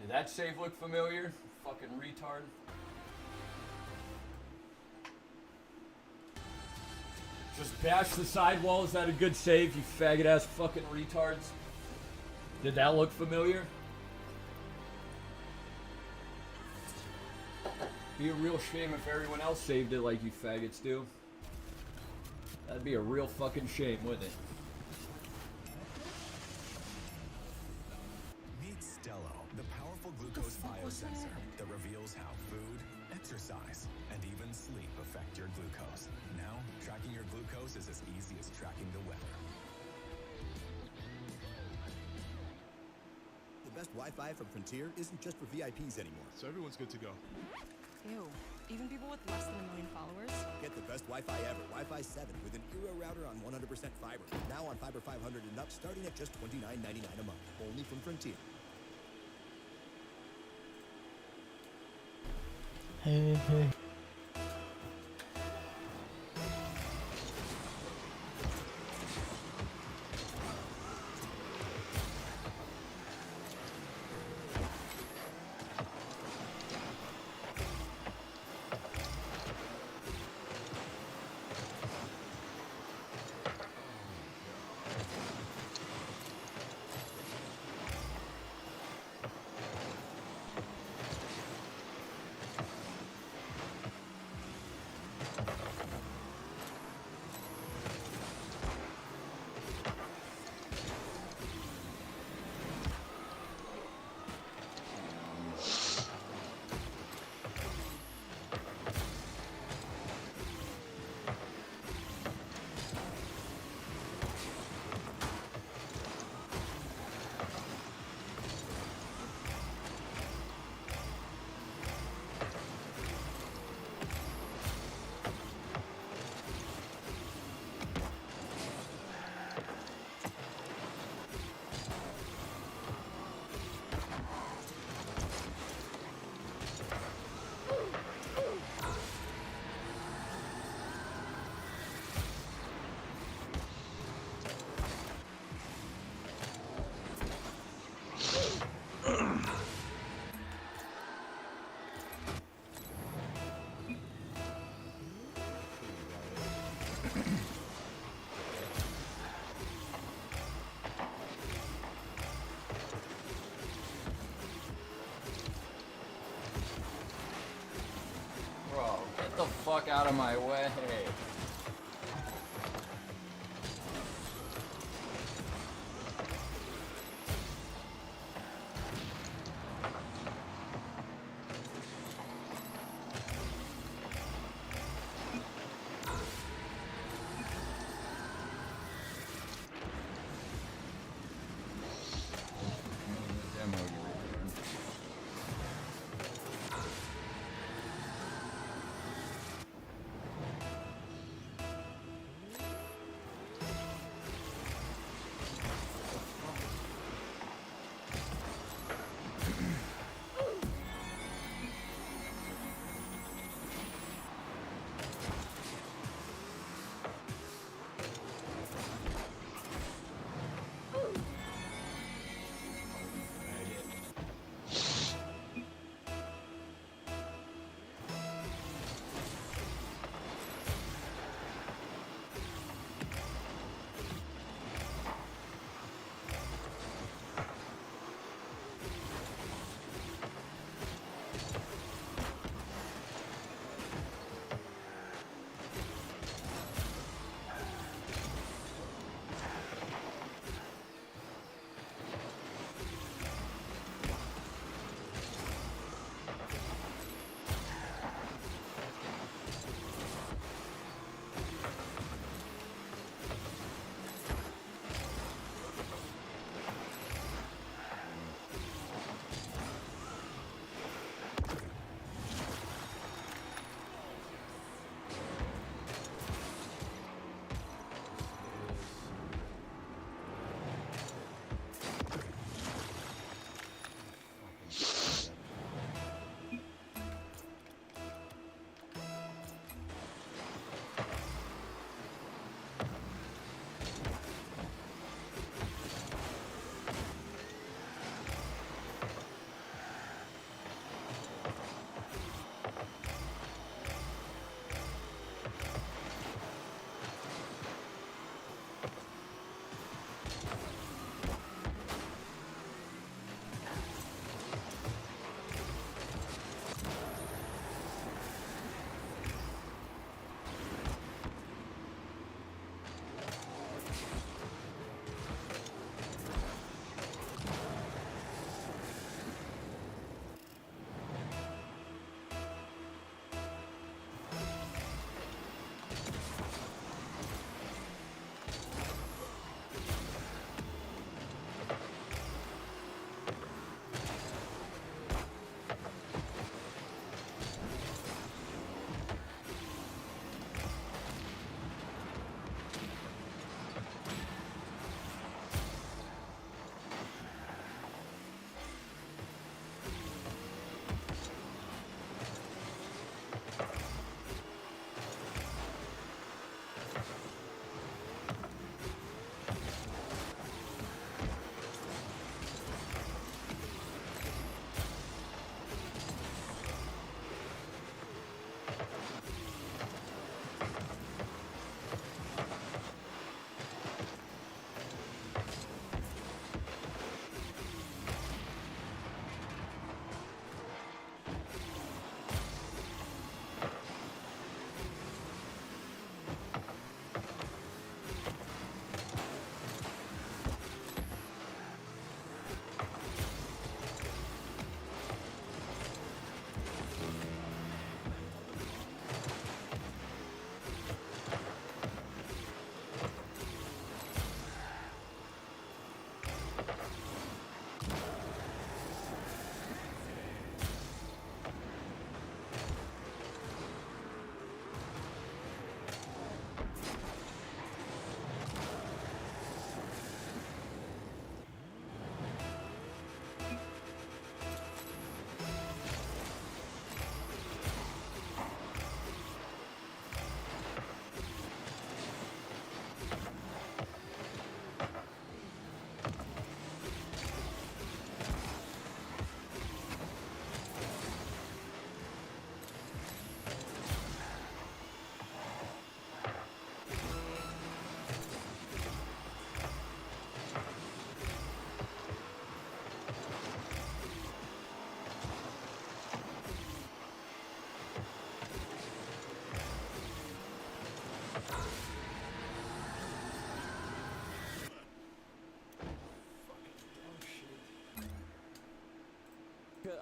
Did that save look familiar? Fucking retard. Just bash the sidewall. Is that a good save, you faggot ass fucking retards? Did that look familiar? Be a real shame if everyone else saved it like you faggots do. That'd be a real fucking shame, wouldn't it? Meet Stello, the powerful glucose biosensor that reveals how food, exercise, and even sleep affect your glucose. Now, tracking your glucose is as easy as tracking the weather. The best Wi-Fi from Frontier isn't just for VIPs anymore. So everyone's good to go. Ew. Even people with less than 1 million followers? Get the best Wi-Fi ever. Wi-Fi 7 with an Eero router on 100% fiber. Now on Fiber 500 and up, starting at just $29.99 a month. Only from Frontier. Hey, hey. out of my way. Demo, you retard.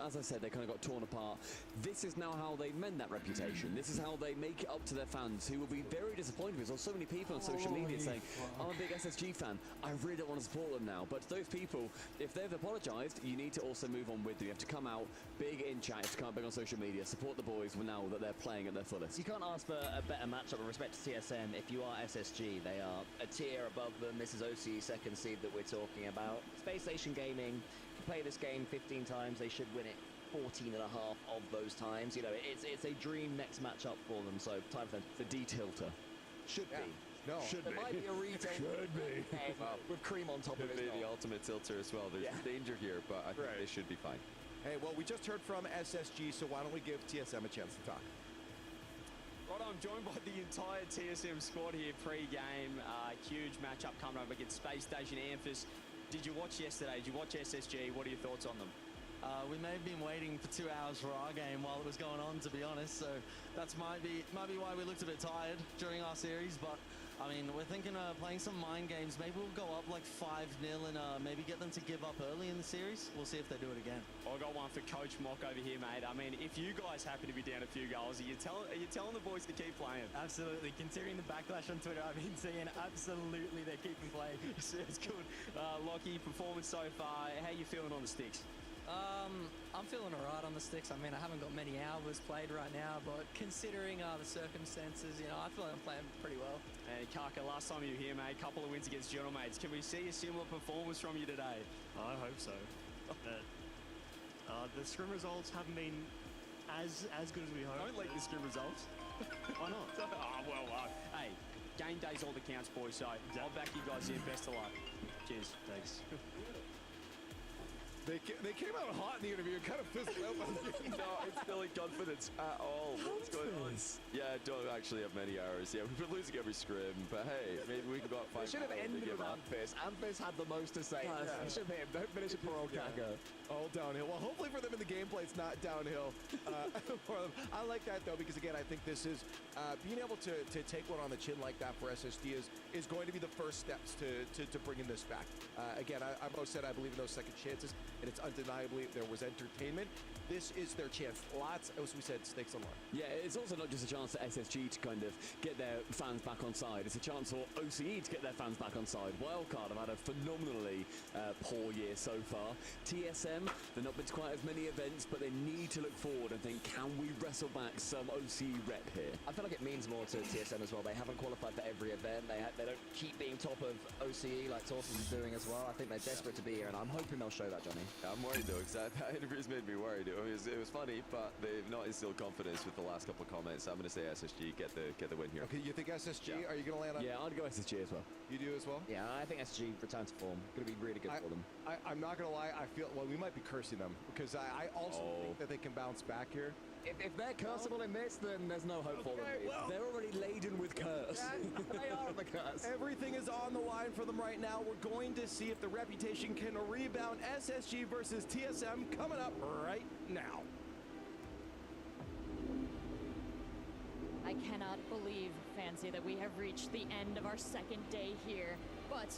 as I said, they kind of got torn apart. This is now how they mend that reputation. This is how they make it up to their fans, who will be very disappointed because there's so many people on social media saying, I'm a big SSG fan, I really don't want to support them now. But to those people, if they've apologized, you need to also move on with them. You have to come out big in chat, you have to come out big on social media, support the boys now that they're playing at their fullest. You can't ask for a better matchup with respect to TSM if you are SSG. They are a tier above them. This is OCE second seed that we're talking about. Space Station Gaming, play this game 15 times, they should win it 14 and a half of those times. You know, it's a dream next matchup for them, so time for them. The D-tilter. Should be. No. Should be. It might be a retail. Should be. With cream on top of it. Could be the ultimate tilter as well. There's danger here, but I think they should be fine. Hey, well, we just heard from SSG, so why don't we give TSM a chance to talk? Right, I'm joined by the entire TSM squad here pre-game. Huge matchup coming up against Space Station Amphis. Did you watch yesterday? Did you watch SSG? What are your thoughts on them? We may have been waiting for 2 hours for our game while it was going on, to be honest. So that's might be why we looked a bit tired during our series. But I mean, we're thinking of playing some mind games. Maybe we'll go up like 5-0 and maybe get them to give up early in the series. We'll see if they do it again. I got one for Coach Mock over here, mate. I mean, if you guys happen to be down a few goals, are you telling the boys to keep playing? Absolutely. Considering the backlash on Twitter, I've been seeing absolutely they're keeping playing. It's good. Lockie, performance so far. How you feeling on the sticks? I'm feeling alright on the sticks. I mean, I haven't got many hours played right now, but considering the circumstances, you know, I feel like I'm playing pretty well. And Kaka, last time you were here, mate, a couple of wins against Gentlemates. Can we see a similar performance from you today? I hope so. The scrim results haven't been as good as we hoped. Don't leak the scrim results. Why not? Hey, game day's all that counts, boys, so I'll back you guys in. Best of luck. Cheers. Thanks. They came out hot in the interview, kind of fizzled out. No, it's still in confidence at all. What's going on? Yeah, I don't actually have many hours. Yeah, we've been losing every scrim, but hey, maybe we can go out 5. Should have ended with Amphis. Amphis had the most to say. Should have him. Don't finish it for old Kaka. All downhill. Well, hopefully for them in the gameplay, it's not downhill for them. I like that, though, because, again, I think this is being able to take one on the chin like that for SSD is going to be the first steps to bringing this back. Again, I've always said I believe in those second chances, and it's undeniably there was entertainment. This is their chance. Lots, as we said, stakes on line. Yeah, it's also not just a chance for SSG to kind of get their fans back on side. It's a chance for OCE to get their fans back on side. Wildcard have had a phenomenally poor year so far. TSM, they've not been to quite as many events, but they need to look forward and think, can we wrestle back some OCE rep here? I feel like it means more to TSM as well. They haven't qualified for every event. They don't keep being top of OCE like Torsten's doing as well. I think they're desperate to be here, and I'm hoping they'll show that, Johnny. I'm worried though, because that interview's made me worried. It was funny, but they've not instilled confidence with the last couple of comments. I'm going to say SSG get the win here. Okay, you think SSG? Are you going to land on? Yeah, I'd go SSG as well. You do as well? Yeah, I think SSG return to form. Going to be really good for them. I'm not going to lie. I feel we might be cursing them because I also think that they can bounce back here. If they're cursable in this, then there's no hope for them. Well, they're already laden with curse. They are the curse. Everything is on the line for them right now. We're going to see if the reputation can rebound. SSG versus TSM coming up right now. I cannot believe, Fancy, that we have reached the end of our second day here, but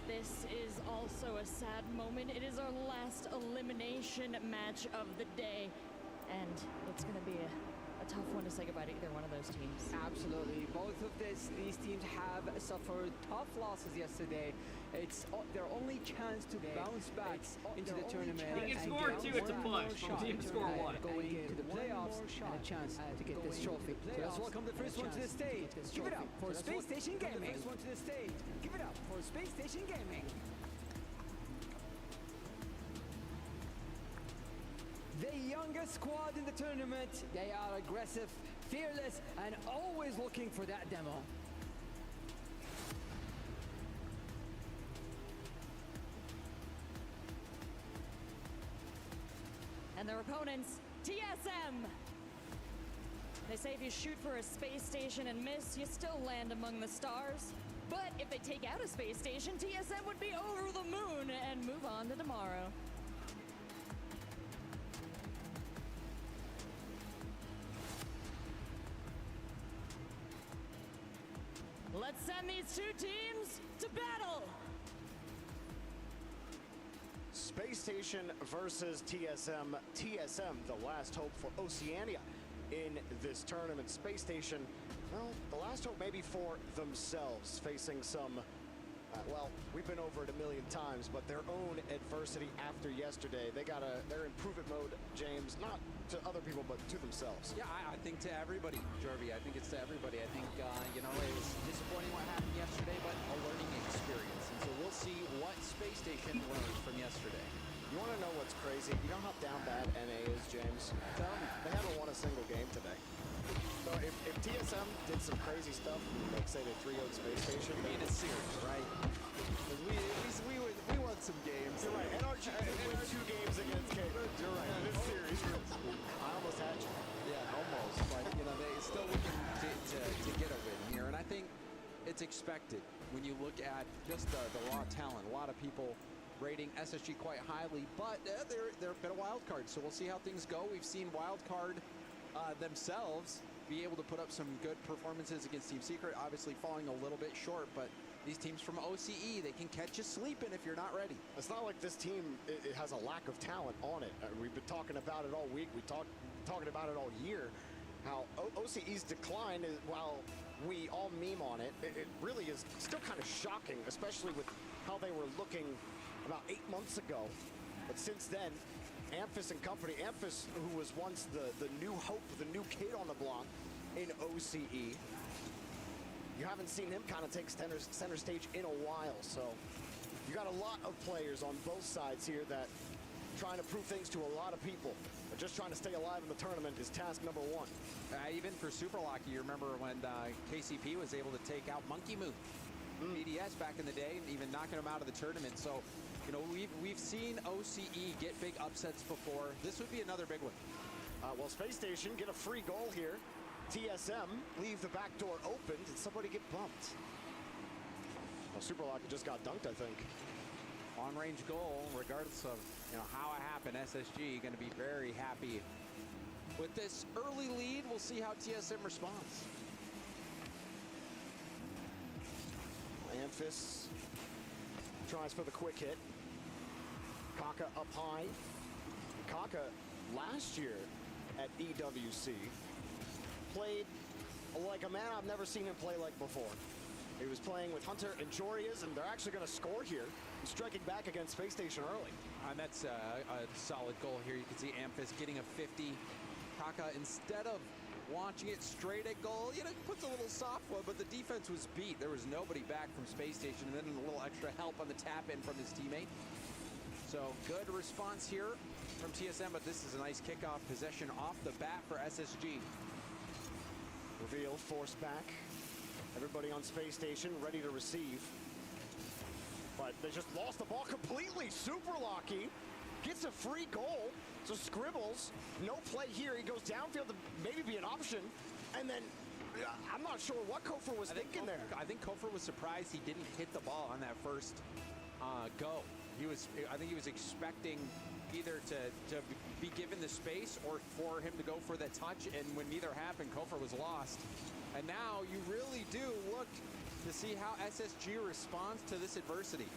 this is also a sad moment. It is our last elimination match of the day, and it's going to be a tough one to say goodbye to either one of those teams. Absolutely. Both of these teams have suffered tough losses yesterday. It's their only chance to bounce back into the tournament. You can score 2, it's a push. You can score 1. Going to the playoffs and a chance to get this trophy. So let's welcome the first one to the stage. Give it up for Space Station Gaming. First one to the stage. Give it up for Space Station Gaming. The youngest squad in the tournament. They are aggressive, fearless, and always looking for that demo. And their opponents, TSM. They say if you shoot for a space station and miss, you still land among the stars. But if they take out a space station, TSM would be over the moon and move on to tomorrow. Let's send these two teams to battle! Space Station versus TSM. TSM, the last hope for Oceania in this tournament. Space Station, well, the last hope maybe for themselves, facing some, well, we've been over it a million times, but their own adversity after yesterday. They got their improvement mode, James, not to other people, but to themselves. Yeah, I think to everybody, Jorby. I think it's to everybody. I think, you know, it was disappointing what happened yesterday, but a learning experience. And so we'll see what Space Station learns from yesterday. You want to know what's crazy? You know how down bad NA is, James? Tell them they haven't won a single game today. So if TSM did some crazy stuff, like say they 3-0'd Space Station, in a series, right? Because we won some games. You're right. NRG won 2 games against K. You're right. In this series, I almost had you. Yeah, almost. But you know, they still looking to get a win here, and I think it's expected when you look at just the raw talent. A lot of people rating SSG quite highly, but they're a bit of wild card. So we'll see how things go. We've seen wild card themselves be able to put up some good performances against Team Secret, obviously falling a little bit short, but these teams from OCE, they can catch you sleeping if you're not ready. It's not like this team it has a lack of talent on it. We've been talking about it all week. Talking about it all year. How OCE's decline is, while we all meme on it, it really is still kind of shocking, especially with how they were looking about 8 months ago. But since then, Amphis and company, Amphis, who was once the new hope, the new kid on the block in OCE, you haven't seen him kind of take center stage in a while. So you got a lot of players on both sides here that trying to prove things to a lot of people. But just trying to stay alive in the tournament is task number 1. Even for Super Lucky, you remember when KCP was able to take out Monkey Moon, BDS back in the day, and even knocking him out of the tournament. So, you know, we've seen OCE get big upsets before. This would be another big one. Well, Space Station get a free goal here. TSM leave the back door open. Did somebody get bumped? Well, Super Lucky just got dunked, I think. On-range goal, regardless of how it happened. SSG going to be very happy with this early lead. We'll see how TSM responds. Amphis tries for the quick hit. Kaka up high. Kaka last year at EWC played like a man I've never seen him play like before. He was playing with Hunter and Jorias, and they're actually going to score here. He's striking back against Space Station early. And that's a solid goal here. You can see Amphis getting a 50. Kaka, instead of launching it straight at goal, puts a little soft one, but the defense was beat. There was nobody back from Space Station, and then a little extra help on the tap-in from his teammate. So good response here from TSM, but this is a nice kickoff possession off the bat for SSG. Reveal, force back. Everybody on Space Station ready to receive. But they just lost the ball completely. Super Lucky gets a free goal. So Scribbles, no play here. He goes downfield to maybe be an option. And then I'm not sure what Kofor was thinking there. I think Kofor was surprised he didn't hit the ball on that first go. I think he was expecting either to be given the space or for him to go for the touch. And when neither happened, Kofor was lost. And now you really do look to see how SSG responds to this adversity.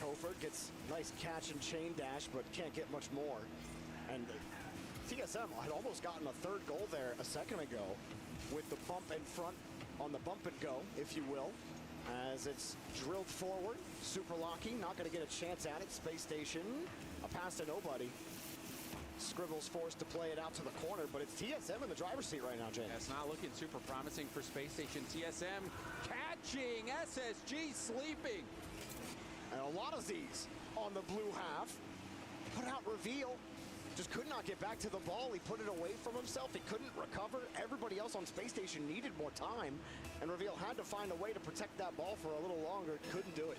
Kofor gets nice catch and chain dash, but can't get much more. And TSM had almost gotten a third goal there a second ago with the bump in front on the bump and go, if you will, as it's drilled forward. Super Lucky not going to get a chance at it. Space Station, a pass to nobody. Scribbles forced to play it out to the corner, but it's TSM in the driver's seat right now, James. Yeah, it's not looking super promising for Space Station. TSM catching, SSG sleeping. And a lot of Z's on the blue half. Put out Reveal. Just could not get back to the ball. He put it away from himself. He couldn't recover. Everybody else on Space Station needed more time. And Reveal had to find a way to protect that ball for a little longer. Couldn't do it.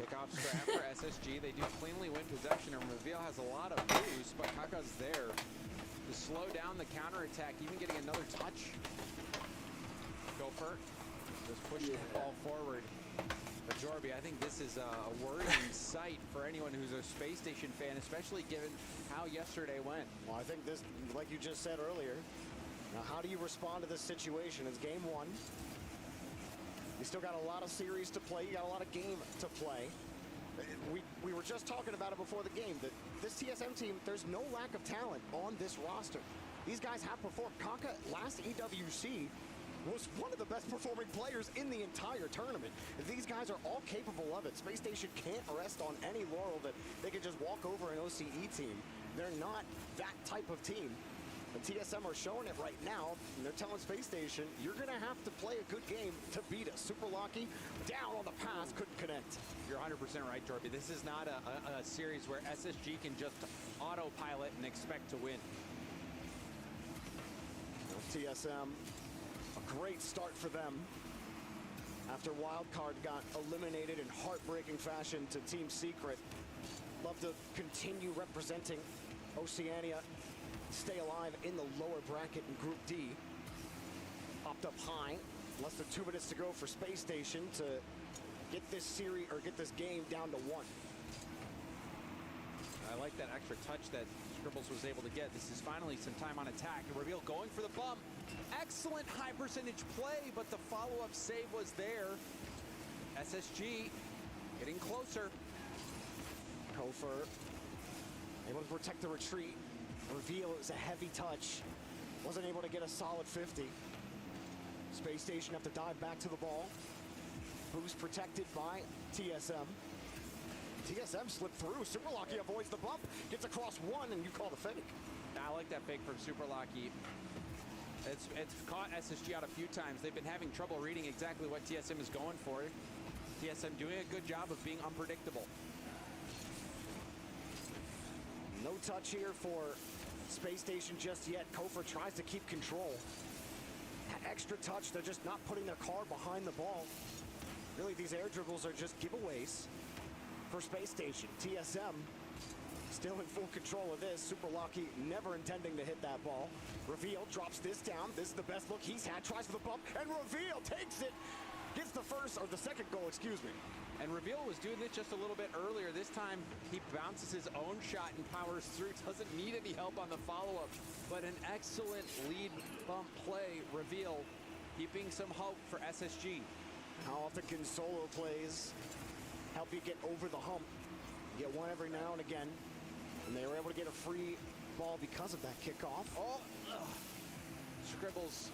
Kickoff scrap for SSG. They do cleanly win possession, and Reveal has a lot of boost, but Kaka's there to slow down the counterattack, even getting another touch. Gopher just pushing the ball forward. But Jorby, I think this is a worrying sight for anyone who's a Space Station fan, especially given how yesterday went. Well, I think this, like you just said earlier, now how do you respond to this situation? It's game 1. You still got a lot of series to play. You got a lot of game to play. We were just talking about it before the game, that this TSM team, there's no lack of talent on this roster. These guys have performed. Kaka, last EWC, was one of the best performing players in the entire tournament. These guys are all capable of it. Space Station can't rest on any laurel that they can just walk over an OCE team. They're not that type of team. And TSM are showing it right now, and they're telling Space Station, you're going to have to play a good game to beat us. Super Lucky, down on the pass, couldn't connect. You're 100% right, Jorby. This is not a series where SSG can just autopilot and expect to win. TSM, a great start for them. After Wildcard got eliminated in heartbreaking fashion to Team Secret. Love to continue representing Oceania. Stay alive in the lower bracket in Group D. Popped up high. Less than 2 minutes to go for Space Station to get this series or get this game down to 1. I like that extra touch that Scribbles was able to get. This is finally some time on attack. And Reveal going for the bump. Excellent high percentage play, but the follow-up save was there. SSG getting closer. Kofer able to protect the retreat. Reveal is a heavy touch. Wasn't able to get a solid 50. Space Station have to dive back to the ball. Boost protected by TSM. TSM slipped through. Super Lucky avoids the bump. Gets across 1, and you call the fake. I like that fake from Super Lucky. It's caught SSG out a few times. They've been having trouble reading exactly what TSM is going for. TSM doing a good job of being unpredictable. No touch here for Space Station just yet. Kofer tries to keep control. That extra touch, they're just not putting their car behind the ball. Really, these air dribbles are just giveaways for Space Station. TSM still in full control of this. Super Lucky never intending to hit that ball. Reveal drops this down. This is the best look he's had. Tries for the bump, and Reveal takes it. Gets the first, or the second goal, excuse me. And Reveal was doing this just a little bit earlier. This time, he bounces his own shot and powers through. Doesn't need any help on the follow-up, but an excellent lead bump play. Reveal keeping some hope for SSG. How often can solo plays help you get over the hump? You get one every now and again, and they were able to get a free ball because of that kickoff. Oh, Scribbles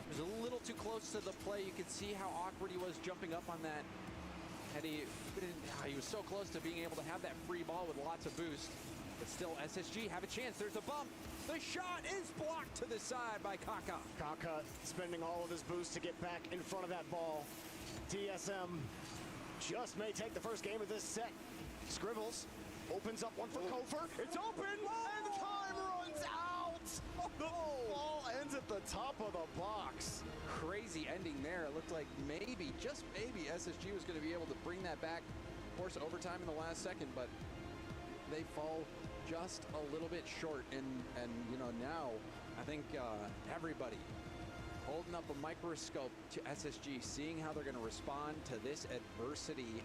was a little too close to the play. You could see how awkward he was jumping up on that. Had he was so close to being able to have that free ball with lots of boost. But still, SSG have a chance. There's a bump. The shot is blocked to the side by Kaka. Kaka spending all of his boost to get back in front of that ball. TSM just may take the first game of this set. Scribbles opens up one for Kofer. It's open, and time runs out. The ball ends at the top of the box. Crazy ending there. It looked like maybe, just maybe, SSG was going to be able to bring that back. Of course, overtime in the last second, but they fall just a little bit short. And you know, now I think everybody holding up a microscope to SSG, seeing how they're going to respond to this adversity.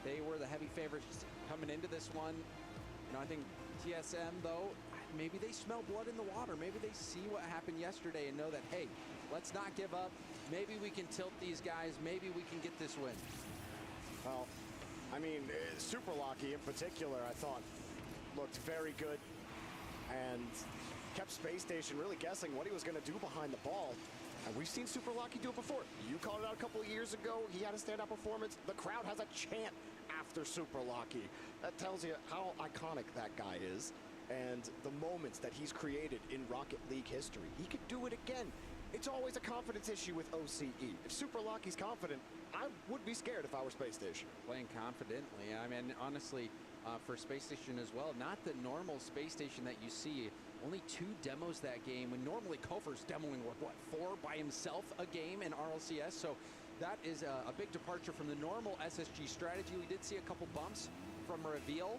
They were the heavy favorites coming into this one. You know, I think TSM, though, maybe they smell blood in the water. Maybe they see what happened yesterday and know that, hey, let's not give up. Maybe we can tilt these guys. Maybe we can get this win. Well, I mean, Super Lucky in particular, I thought, looked very good and kept Space Station really guessing what he was going to do behind the ball. And we've seen Super Lucky do it before. You called it out a couple of years ago. He had a standout performance. The crowd has a chant after Super Lucky. That tells you how iconic that guy is and the moments that he's created in Rocket League history. He could do it again. It's always a confidence issue with OCE. If Super Lucky's confident, I would be scared if I were Space Station. Playing confidently. I mean, honestly, for Space Station as well, not the normal Space Station that you see. Only 2 demos that game, when normally Kofer's demoing, what, 4 by himself a game in RLCS? So that is a big departure from the normal SSG strategy. We did see a couple bumps from Reveal.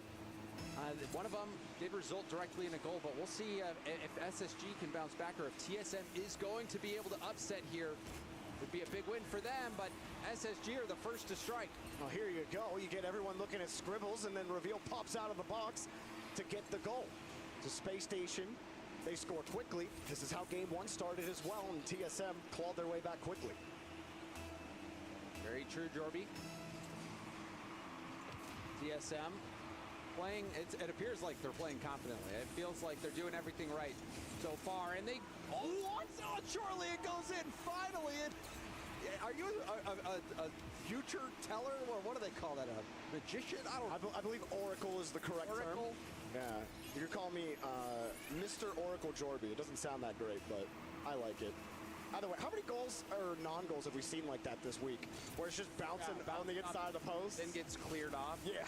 One of them did result directly in a goal, but we'll see if SSG can bounce back or if TSM is going to be able to upset here. Would be a big win for them, but SSG are the first to strike. Well, here you go. You get everyone looking at Scribbles, and then Reveal pops out of the box to get the goal. To Space Station, they score quickly. This is how game 1 started as well, and TSM clawed their way back quickly. Very true, Jorby. TSM playing, it appears like they're playing confidently. It feels like they're doing everything right so far. And they, surely it goes in, finally. Are you a future teller, or what do they call that, a magician? I believe Oracle is the correct term. Yeah, you could call me Mr. Oracle Jorby. It doesn't sound that great, but I like it. Either way, how many goals or non-goals have we seen like that this week? Where it's just bouncing on the inside of the post? Then gets cleared off. Yeah,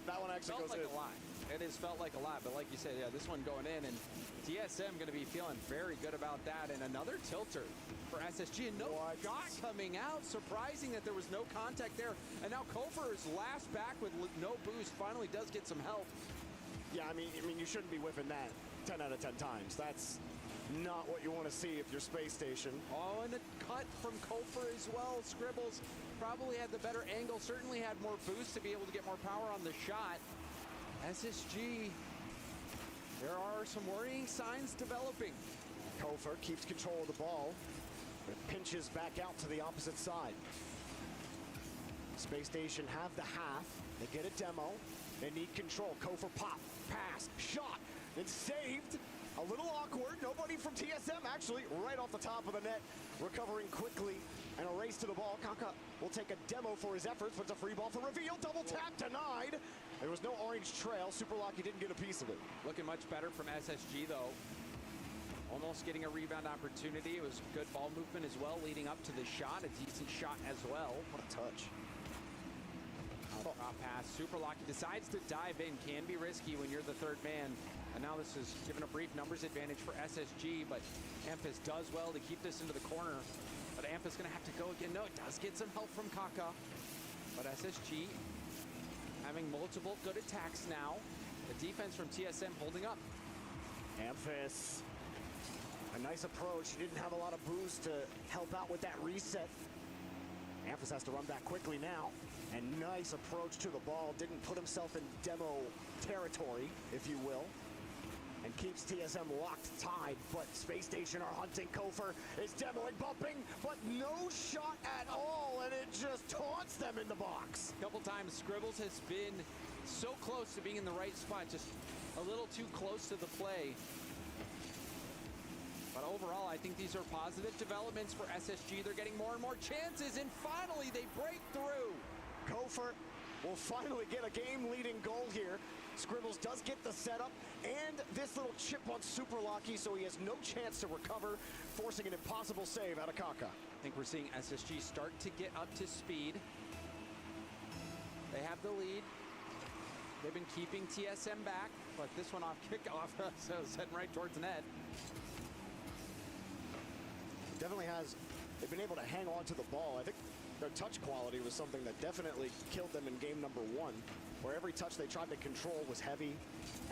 that one actually felt goes like in. a lot. It has felt like a lot, but like you said, yeah, this one going in, and TSM going to be feeling very good about that. And another tilter for SSG, and no shot coming out. Surprising that there was no contact there. And now Kofor is last back with no boost. Finally does get some help. Yeah, I mean, you shouldn't be whiffing that 10 out of 10 times. That's not what you want to see if you're Space Station. Oh, and the cut from Kofor as well. Scribbles probably had the better angle, certainly had more boost to be able to get more power on the shot. SSG, there are some worrying signs developing. Kofor keeps control of the ball, but pinches back out to the opposite side. Space Station have the half. They get a demo. They need control. Kofor pop, pass, shot, and saved. A little awkward. Nobody from TSM actually right off the top of the net, recovering quickly, and a race to the ball. Kaka will take a demo for his efforts, but it's a free ball for reveal. Double tap denied. There was no orange trail. Super Lucky didn't get a piece of it. Looking much better from SSG though. Almost getting a rebound opportunity. It was good ball movement as well, leading up to the shot. A decent shot as well. What a touch. Drop pass. Super Lucky decides to dive in. Can be risky when you're the third man. And now this is given a brief numbers advantage for SSG, but Amphis does well to keep this into the corner. But Amphis going to have to go again. No, it does get some help from Kaka. But SSG having multiple good attacks now. The defense from TSM holding up. Amphis, a nice approach. He didn't have a lot of boost to help out with that reset. Amphis has to run back quickly now. And nice approach to the ball. Didn't put himself in demo territory, if you will. And keeps TSM locked tied, but Space Station are hunting. Kofor is demoing, bumping, but no shot at all, and it just taunts them in the box. A couple times Scribbles has been so close to being in the right spot, just a little too close to the play. But overall, I think these are positive developments for SSG. They're getting more and more chances, and finally they break through. Kofor will finally get a game-leading goal here. Scribbles does get the setup and this little chip on Super Lucky, so he has no chance to recover, forcing an impossible save out of Kaka. I think we're seeing SSG start to get up to speed. They have the lead. They've been keeping TSM back, but this one off kickoff, so it's heading right towards the net. Definitely has, they've been able to hang on to the ball. I think their touch quality was something that definitely killed them in game number 1, where every touch they tried to control was heavy,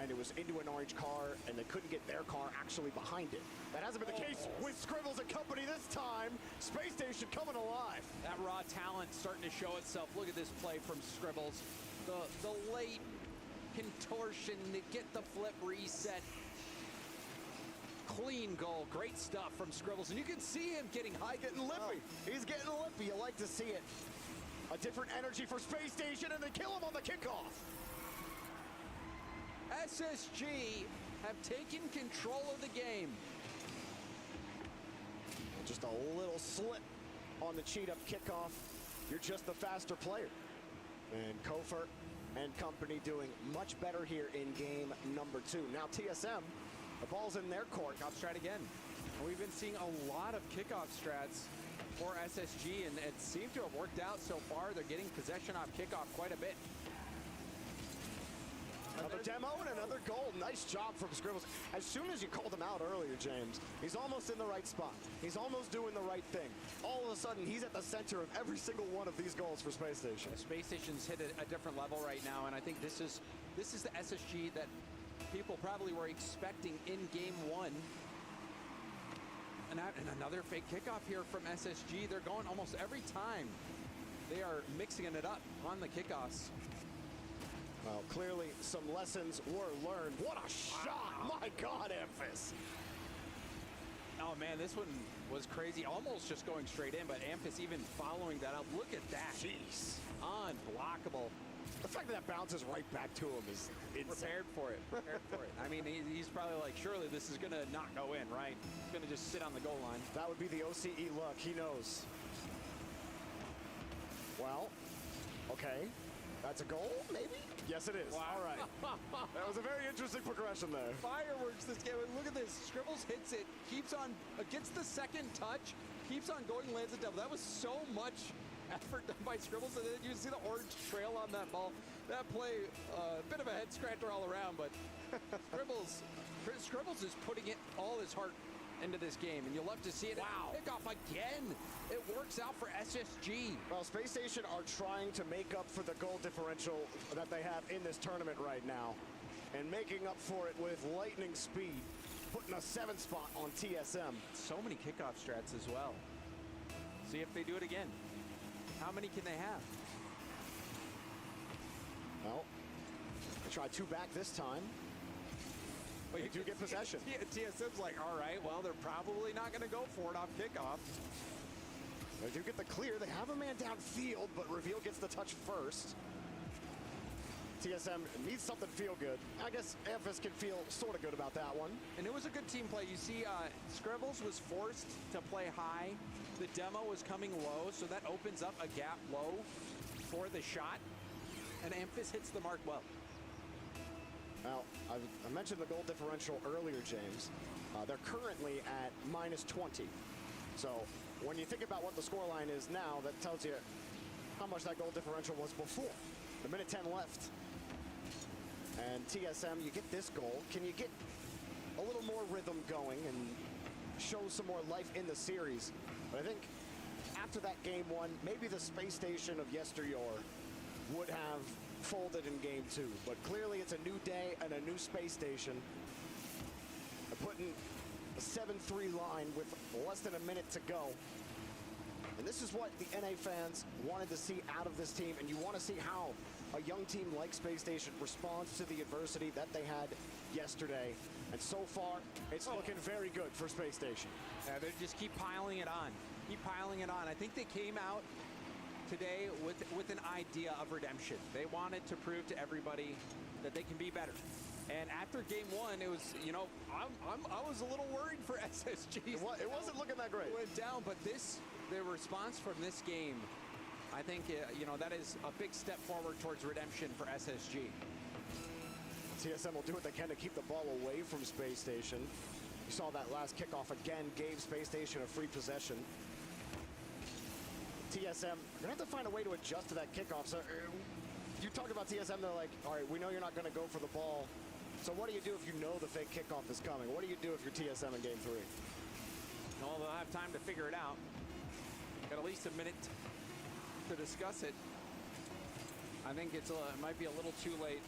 and it was into an orange car, and they couldn't get their car actually behind it. That hasn't been the case with Scribbles and company this time. Space Station coming alive. That raw talent starting to show itself. Look at this play from Scribbles. The late contortion to get the flip reset. Clean goal. Great stuff from Scribbles. And you can see him getting high, getting lippy. He's getting lippy. You like to see it. A different energy for Space Station, and they kill him on the kickoff. SSG have taken control of the game. Just a little slip on the cheat-up kickoff. You're just the faster player. And Kofor and company doing much better here in game number 2. Now TSM, the ball's in their court. Kickoff strat again. We've been seeing a lot of kickoff strats for SSG, and it seemed to have worked out so far. They're getting possession off kickoff quite a bit. Another demo and another goal. Nice job from Scribbles. As soon as you called him out earlier, James, he's almost in the right spot. He's almost doing the right thing. All of a sudden, he's at the center of every single one of these goals for Space Station. Space Station's hit a different level right now, and I think this is the SSG that people probably were expecting in game 1. And another fake kickoff here from SSG. They're going almost every time. They are mixing it up on the kickoffs. Well, clearly some lessons were learned. What a shot! My God, Amphis. Oh man, this one was crazy. Almost just going straight in, but Amphis even following that up. Look at that. Jeez. Unblockable. The fact that bounces right back to him is insane. Prepared for it. Prepared for it. I mean, he's probably like, surely this is going to not go in, right? He's going to just sit on the goal line. That would be the OCE luck. He knows. Well, okay. That's a goal, maybe? Yes, it is. Wow. All right. That was a very interesting progression there. Fireworks this game. Look at this. Scribbles hits it, keeps on, gets the second touch, keeps on going, lands a double. That was so much effort done by Scribbles, and then you see the orange trail on that ball. That play, a bit of a head scratcher all around, but Scribbles is putting it all his heart into this game, and you'll love to see it. Wow. Pick off again. It works out for SSG. Well, Space Station are trying to make up for the goal differential that they have in this tournament right now, and making up for it with lightning speed, putting a 7 spot on TSM. So many kickoff strats as well. See if they do it again. How many can they have? Well, they try 2 back this time. But you do get possession. TSM's like, all right, well, they're probably not going to go for it off kickoff. They do get the clear. They have a man downfield, but Reveal gets the touch first. TSM needs something feel good. I guess Amphis can feel sort of good about that one. And it was a good team play. You see, Scribbles was forced to play high. The demo was coming low, so that opens up a gap low for the shot. And Amphis hits the mark well. Now, I mentioned the goal differential earlier, James. They're currently at -20. So when you think about what the scoreline is now, that tells you how much that goal differential was before. A minute 10 left. And TSM, you get this goal. Can you get a little more rhythm going and show some more life in the series? But I think after that game 1, maybe the Space Station of yesteryear would have folded in game 2. But clearly it's a new day and a new Space Station. Putting a 7-3 line with less than a minute to go. And this is what the NA fans wanted to see out of this team, and you want to see how a young team like Space Station responds to the adversity that they had yesterday. And so far, it's looking very good for Space Station. Yeah, they just keep piling it on. Keep piling it on. I think they came out today with an idea of redemption. They wanted to prove to everybody that they can be better. And after game 1, it was, you know, I was a little worried for SSG. It wasn't looking that great. It went down, but the response from this game, I think, you know, that is a big step forward towards redemption for SSG. TSM will do what they can to keep the ball away from Space Station. You saw that last kickoff again, gave Space Station a free possession. TSM, you're going to have to find a way to adjust to that kickoff. So you talk about TSM, they're like, all right, we know you're not going to go for the ball. So what do you do if you know the fake kickoff is coming? What do you do if you're TSM in game 3? Well, they'll have time to figure it out. Got at least a minute to discuss it. I think it might be a little too late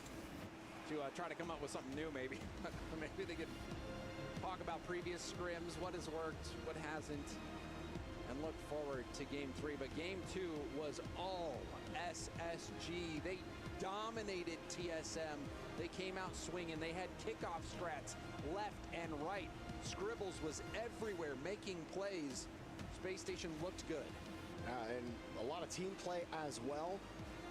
to try to come up with something new, maybe. Maybe they could talk about previous scrims, what has worked, what hasn't, and look forward to game 3. But game 2 was all SSG. They dominated TSM. They came out swinging. They had kickoff strats left and right. Scribbles was everywhere making plays. Space Station looked good. And a lot of team play as well.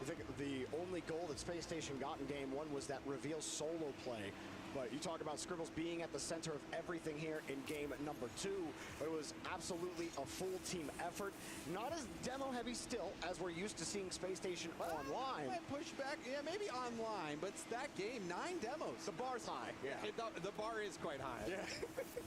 I think the only goal that Space Station got in game 1 was that reveal solo play. But you talk about Scribbles being at the center of everything here in game number 2. But it was absolutely a full team effort. Not as demo heavy still as we're used to seeing Space Station online. I push back, yeah, maybe online, but that game, 9 demos. The bar's high. Yeah. The bar is quite high. Yeah.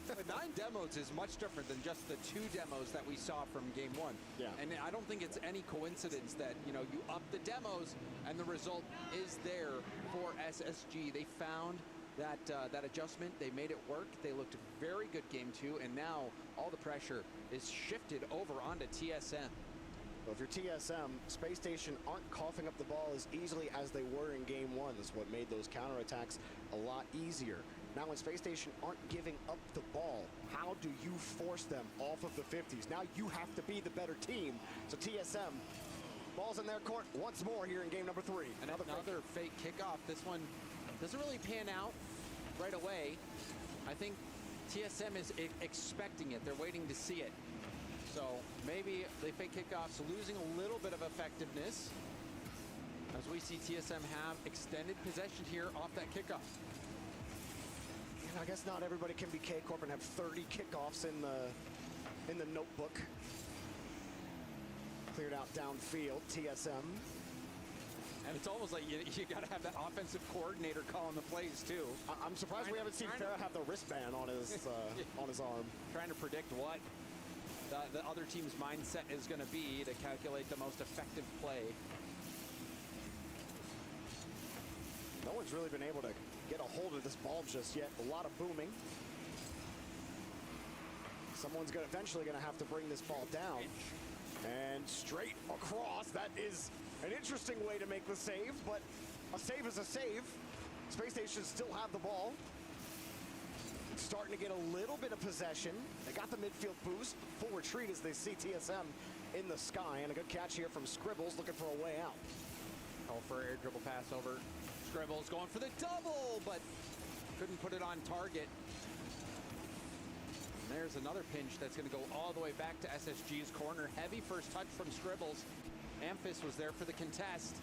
But 9 demos is much different than just the 2 demos that we saw from game 1. Yeah. And I don't think it's any coincidence that, you know, you up the demos and the result is there for SSG. They found that adjustment, they made it work. They looked very good game 2, and now all the pressure is shifted over onto TSM. Well, if you're TSM, Space Station aren't coughing up the ball as easily as they were in game 1. That's what made those counterattacks a lot easier. Now when Space Station aren't giving up the ball, how do you force them off of the 50s? Now you have to be the better team. So TSM, ball's in their court once more here in game number 3. Another fake kickoff. This one doesn't really pan out right away. I think TSM is expecting it. They're waiting to see it. So maybe they fake kickoffs, losing a little bit of effectiveness. As we see TSM have extended possession here off that kickoff. And I guess not everybody can be K-Corp and have 30 kickoffs in the notebook. Cleared out downfield, TSM. And it's almost like you got to have that offensive coordinator calling the plays too. I'm surprised we haven't seen Farah have the wristband on his on his arm. Trying to predict what the other team's mindset is going to be to calculate the most effective play. No one's really been able to get a hold of this ball just yet. A lot of booming. Someone's eventually going to have to bring this ball down. And straight across. That is an interesting way to make the save, but a save is a save. Space Station still have the ball. Starting to get a little bit of possession. They got the midfield boost. Full retreat as they see TSM in the sky. And a good catch here from Scribbles, looking for a way out. Oh, for air dribble pass over. Scribbles going for the double, but couldn't put it on target. And there's another pinch that's going to go all the way back to SSG's corner. Heavy first touch from Scribbles. Amphis was there for the contest.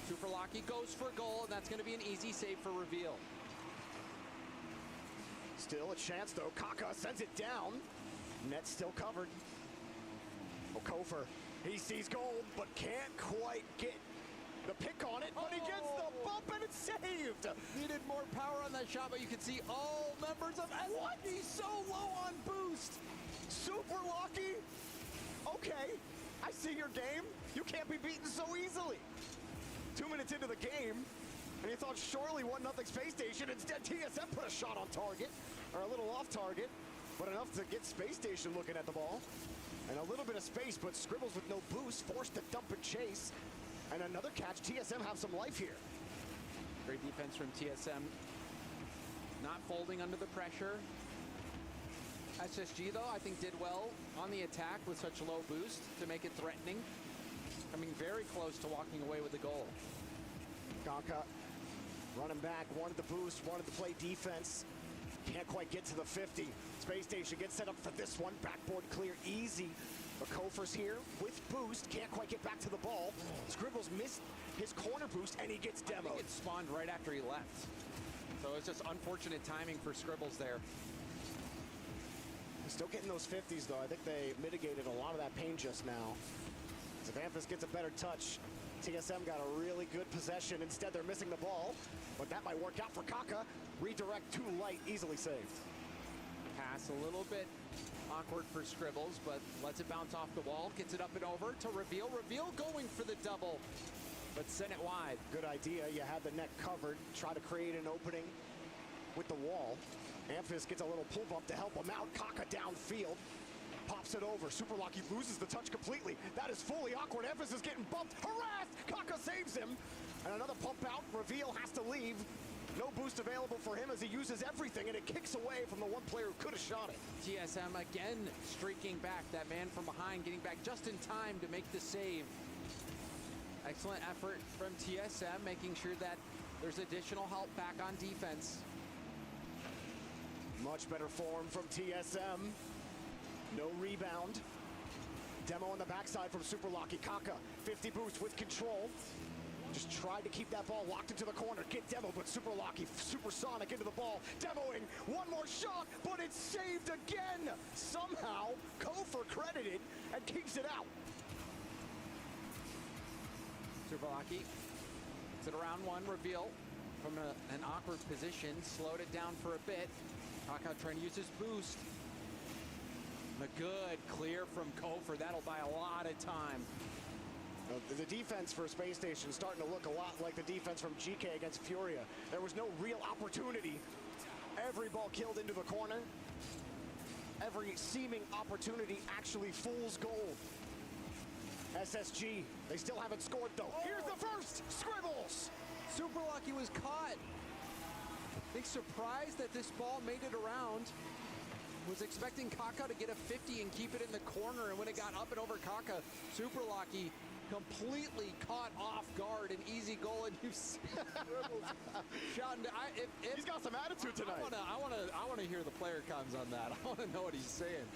Super Locky goes for a goal, and that's going to be an easy save for Reveal. Still a chance, though. Kaka sends it down. Net still covered. Okofer, he sees goal, but can't quite get the pick on it, but he gets the bump and it's saved. Needed more power on that shot, but you can see all members of SSG so low on boost. Super Locky. Okay, I see your game. You can't be beaten so easily. 2 minutes into the game, and you thought surely 1-0 Space Station. Instead, TSM put a shot on target, or a little off target, but enough to get Space Station looking at the ball. And a little bit of space, but Scribbles with no boost, forced to dump and chase. And another catch. TSM have some life here. Great defense from TSM. Not folding under the pressure. SSG, though, I think did well on the attack with such a low boost to make it threatening. Coming very close to walking away with the goal. Kaka running back, wanted the boost, wanted to play defense. Can't quite get to the 50. Space Station gets set up for this one. Backboard clear, easy. But Kofer's here with boost. Can't quite get back to the ball. Scribbles missed his corner boost, and he gets demoed. I think it spawned right after he left. So it's just unfortunate timing for Scribbles there. Still getting those 50s, though. I think they mitigated a lot of that pain just now. As if Amphis gets a better touch, TSM got a really good possession. Instead, they're missing the ball. But that might work out for Kaka. Redirect too light, easily saved. Pass a little bit awkward for Scribbles, but lets it bounce off the wall. Gets it up and over to Reveal. Reveal going for the double, but sent it wide. Good idea. You had the net covered. Try to create an opening with the wall. Amphis gets a little pull bump to help him out. Kaka downfield. Pops it over. Super Locky loses the touch completely. That is fully awkward. Amphis is getting bumped. Harassed. Kaka saves him. And another pump out. Reveal has to leave. No boost available for him as he uses everything, and it kicks away from the one player who could have shot it. TSM again streaking back. That man from behind getting back just in time to make the save. Excellent effort from TSM, making sure that there's additional help back on defense. Much better form from TSM. No rebound. Demo on the backside from Super Locky. Kaka, 50 boost with control. Just tried to keep that ball locked into the corner. Get Demo, but Super Locky, supersonic into the ball. Demoing, one more shot, but it's saved again. Somehow, Kofer credited and keeps it out. Super Locky gets it around one. Reveal from an awkward position. Slowed it down for a bit. Kaka trying to use his boost. A good clear from Kofer. That'll buy a lot of time. The defense for Space Station starting to look a lot like the defense from GK against Furia. There was no real opportunity. Every ball killed into the corner. Every seeming opportunity actually fools goal. SSG, they still haven't scored though. Here's the first, Scribbles. Super Locky was caught. I think surprised that this ball made it around. Was expecting Kaka to get a 50 and keep it in the corner, and when it got up and over Kaka, Super Locky completely caught off guard, an easy goal, and you see Scribbles shouting. He's got some attitude tonight. I want to hear the player comms on that. I want to know what he's saying.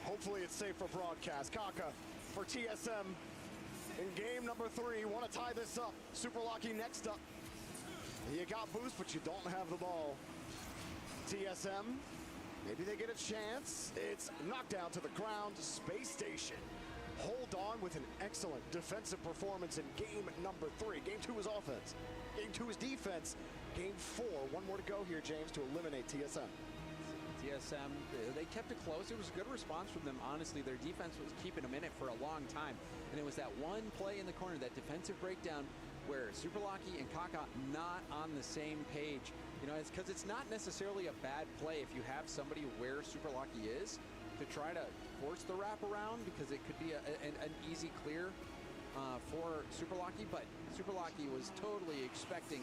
Hopefully it's safe for broadcast. Kaka for TSM in game number 3. Want to tie this up. Super Lucky next up. You got boost, but you don't have the ball. TSM, maybe they get a chance. It's knocked down to the ground. Space Station hold on with an excellent defensive performance in game number 3. Game 2 is offense. Game 2 is defense. Game 4, one more to go here, James, to eliminate TSM. TSM, they kept it close. It was a good response from them. Honestly, their defense was keeping them in it for a long time. And it was that one play in the corner, that defensive breakdown, where Super Lucky and Kaka not on the same page. You know, it's because it's not necessarily a bad play if you have somebody where Super Lucky is to try to force the wraparound, because it could be an easy clear for Super Lucky. But Super Lucky was totally expecting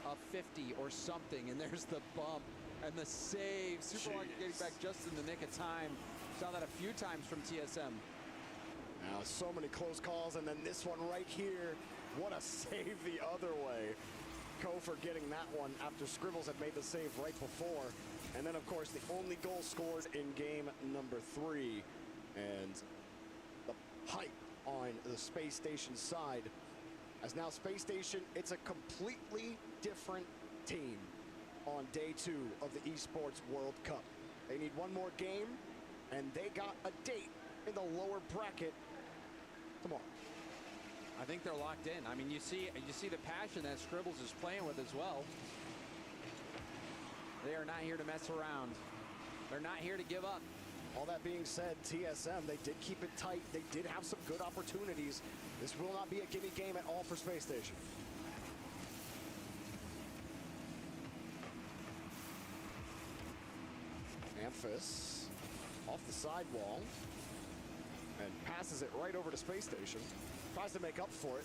a 50 or something, and there's the bump and the save. Super Lucky getting back just in the nick of time. Saw that a few times from TSM. Now, so many close calls, and then this one right here. What a save the other way. Kofor getting that one after Scribbles had made the save right before. And then, of course, the only goal scored in game number 3. And the hype on the Space Station side. As now Space Station, it's a completely different team on day 2 of the Esports World Cup. They need one more game, and they got a date in the lower bracket. Come on. I think they're locked in. I mean, you see the passion that Scribbles is playing with as well. They are not here to mess around. They're not here to give up. All that being said, TSM, they did keep it tight. They did have some good opportunities. This will not be a gimme game at all for Space Station. Amphis off the sidewall and passes it right over to Space Station. Tries to make up for it.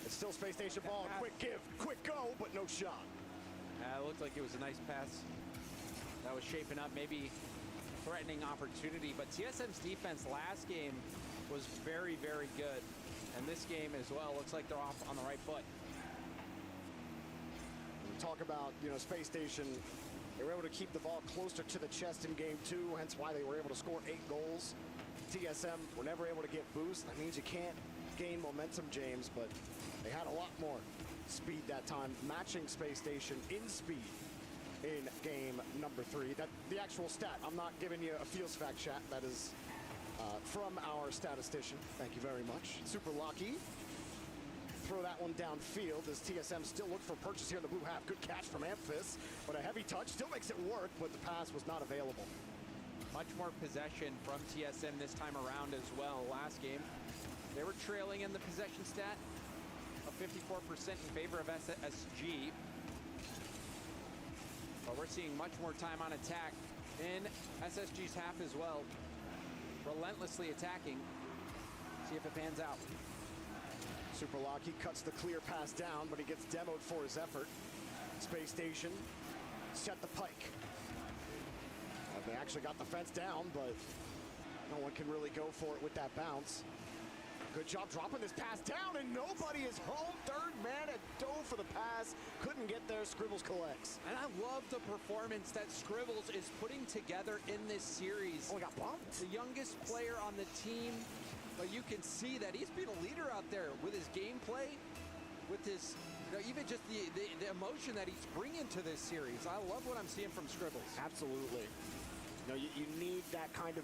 It's still Space Station ball. Quick give, quick go, but no shot. It looked like it was a nice pass. That was shaping up, maybe threatening opportunity. But TSM's defense last game was very, very good. And this game as well, looks like they're off on the right foot. We talk about, Space Station. They were able to keep the ball closer to the chest in game 2, hence why they were able to score 8 goals. TSM were never able to get boost. That means you can't gain momentum, James, but they had a lot more speed that time, matching Space Station in speed in game number 3. That the actual stat. I'm not giving you a Fields fact chat. That is from our statistician. Thank you very much. Super Lucky. Throw that one downfield as TSM still look for purchase here in the blue half. Good catch from Amphis, but a heavy touch still makes it work, but the pass was not available. Much more possession from TSM this time around as well. Last game, they were trailing in the possession stat of 54% in favor of SSG. But we're seeing much more time on attack in SSG's half as well. Relentlessly attacking. See if it pans out. Super Lucky cuts the clear pass down, but he gets demoed for his effort. Space Station set the pike. They actually got the fence down, but no one can really go for it with that bounce. Good job dropping this pass down, and nobody is home. Third man at Doe for the pass. Couldn't get there. Scribbles collects. And I love the performance that Scribbles is putting together in this series. Oh, he got bumped. The youngest player on the team, but you can see that he's been a leader out there with his gameplay, with his, even just the emotion that he's bringing to this series. I love what I'm seeing from Scribbles. Absolutely. You need that kind of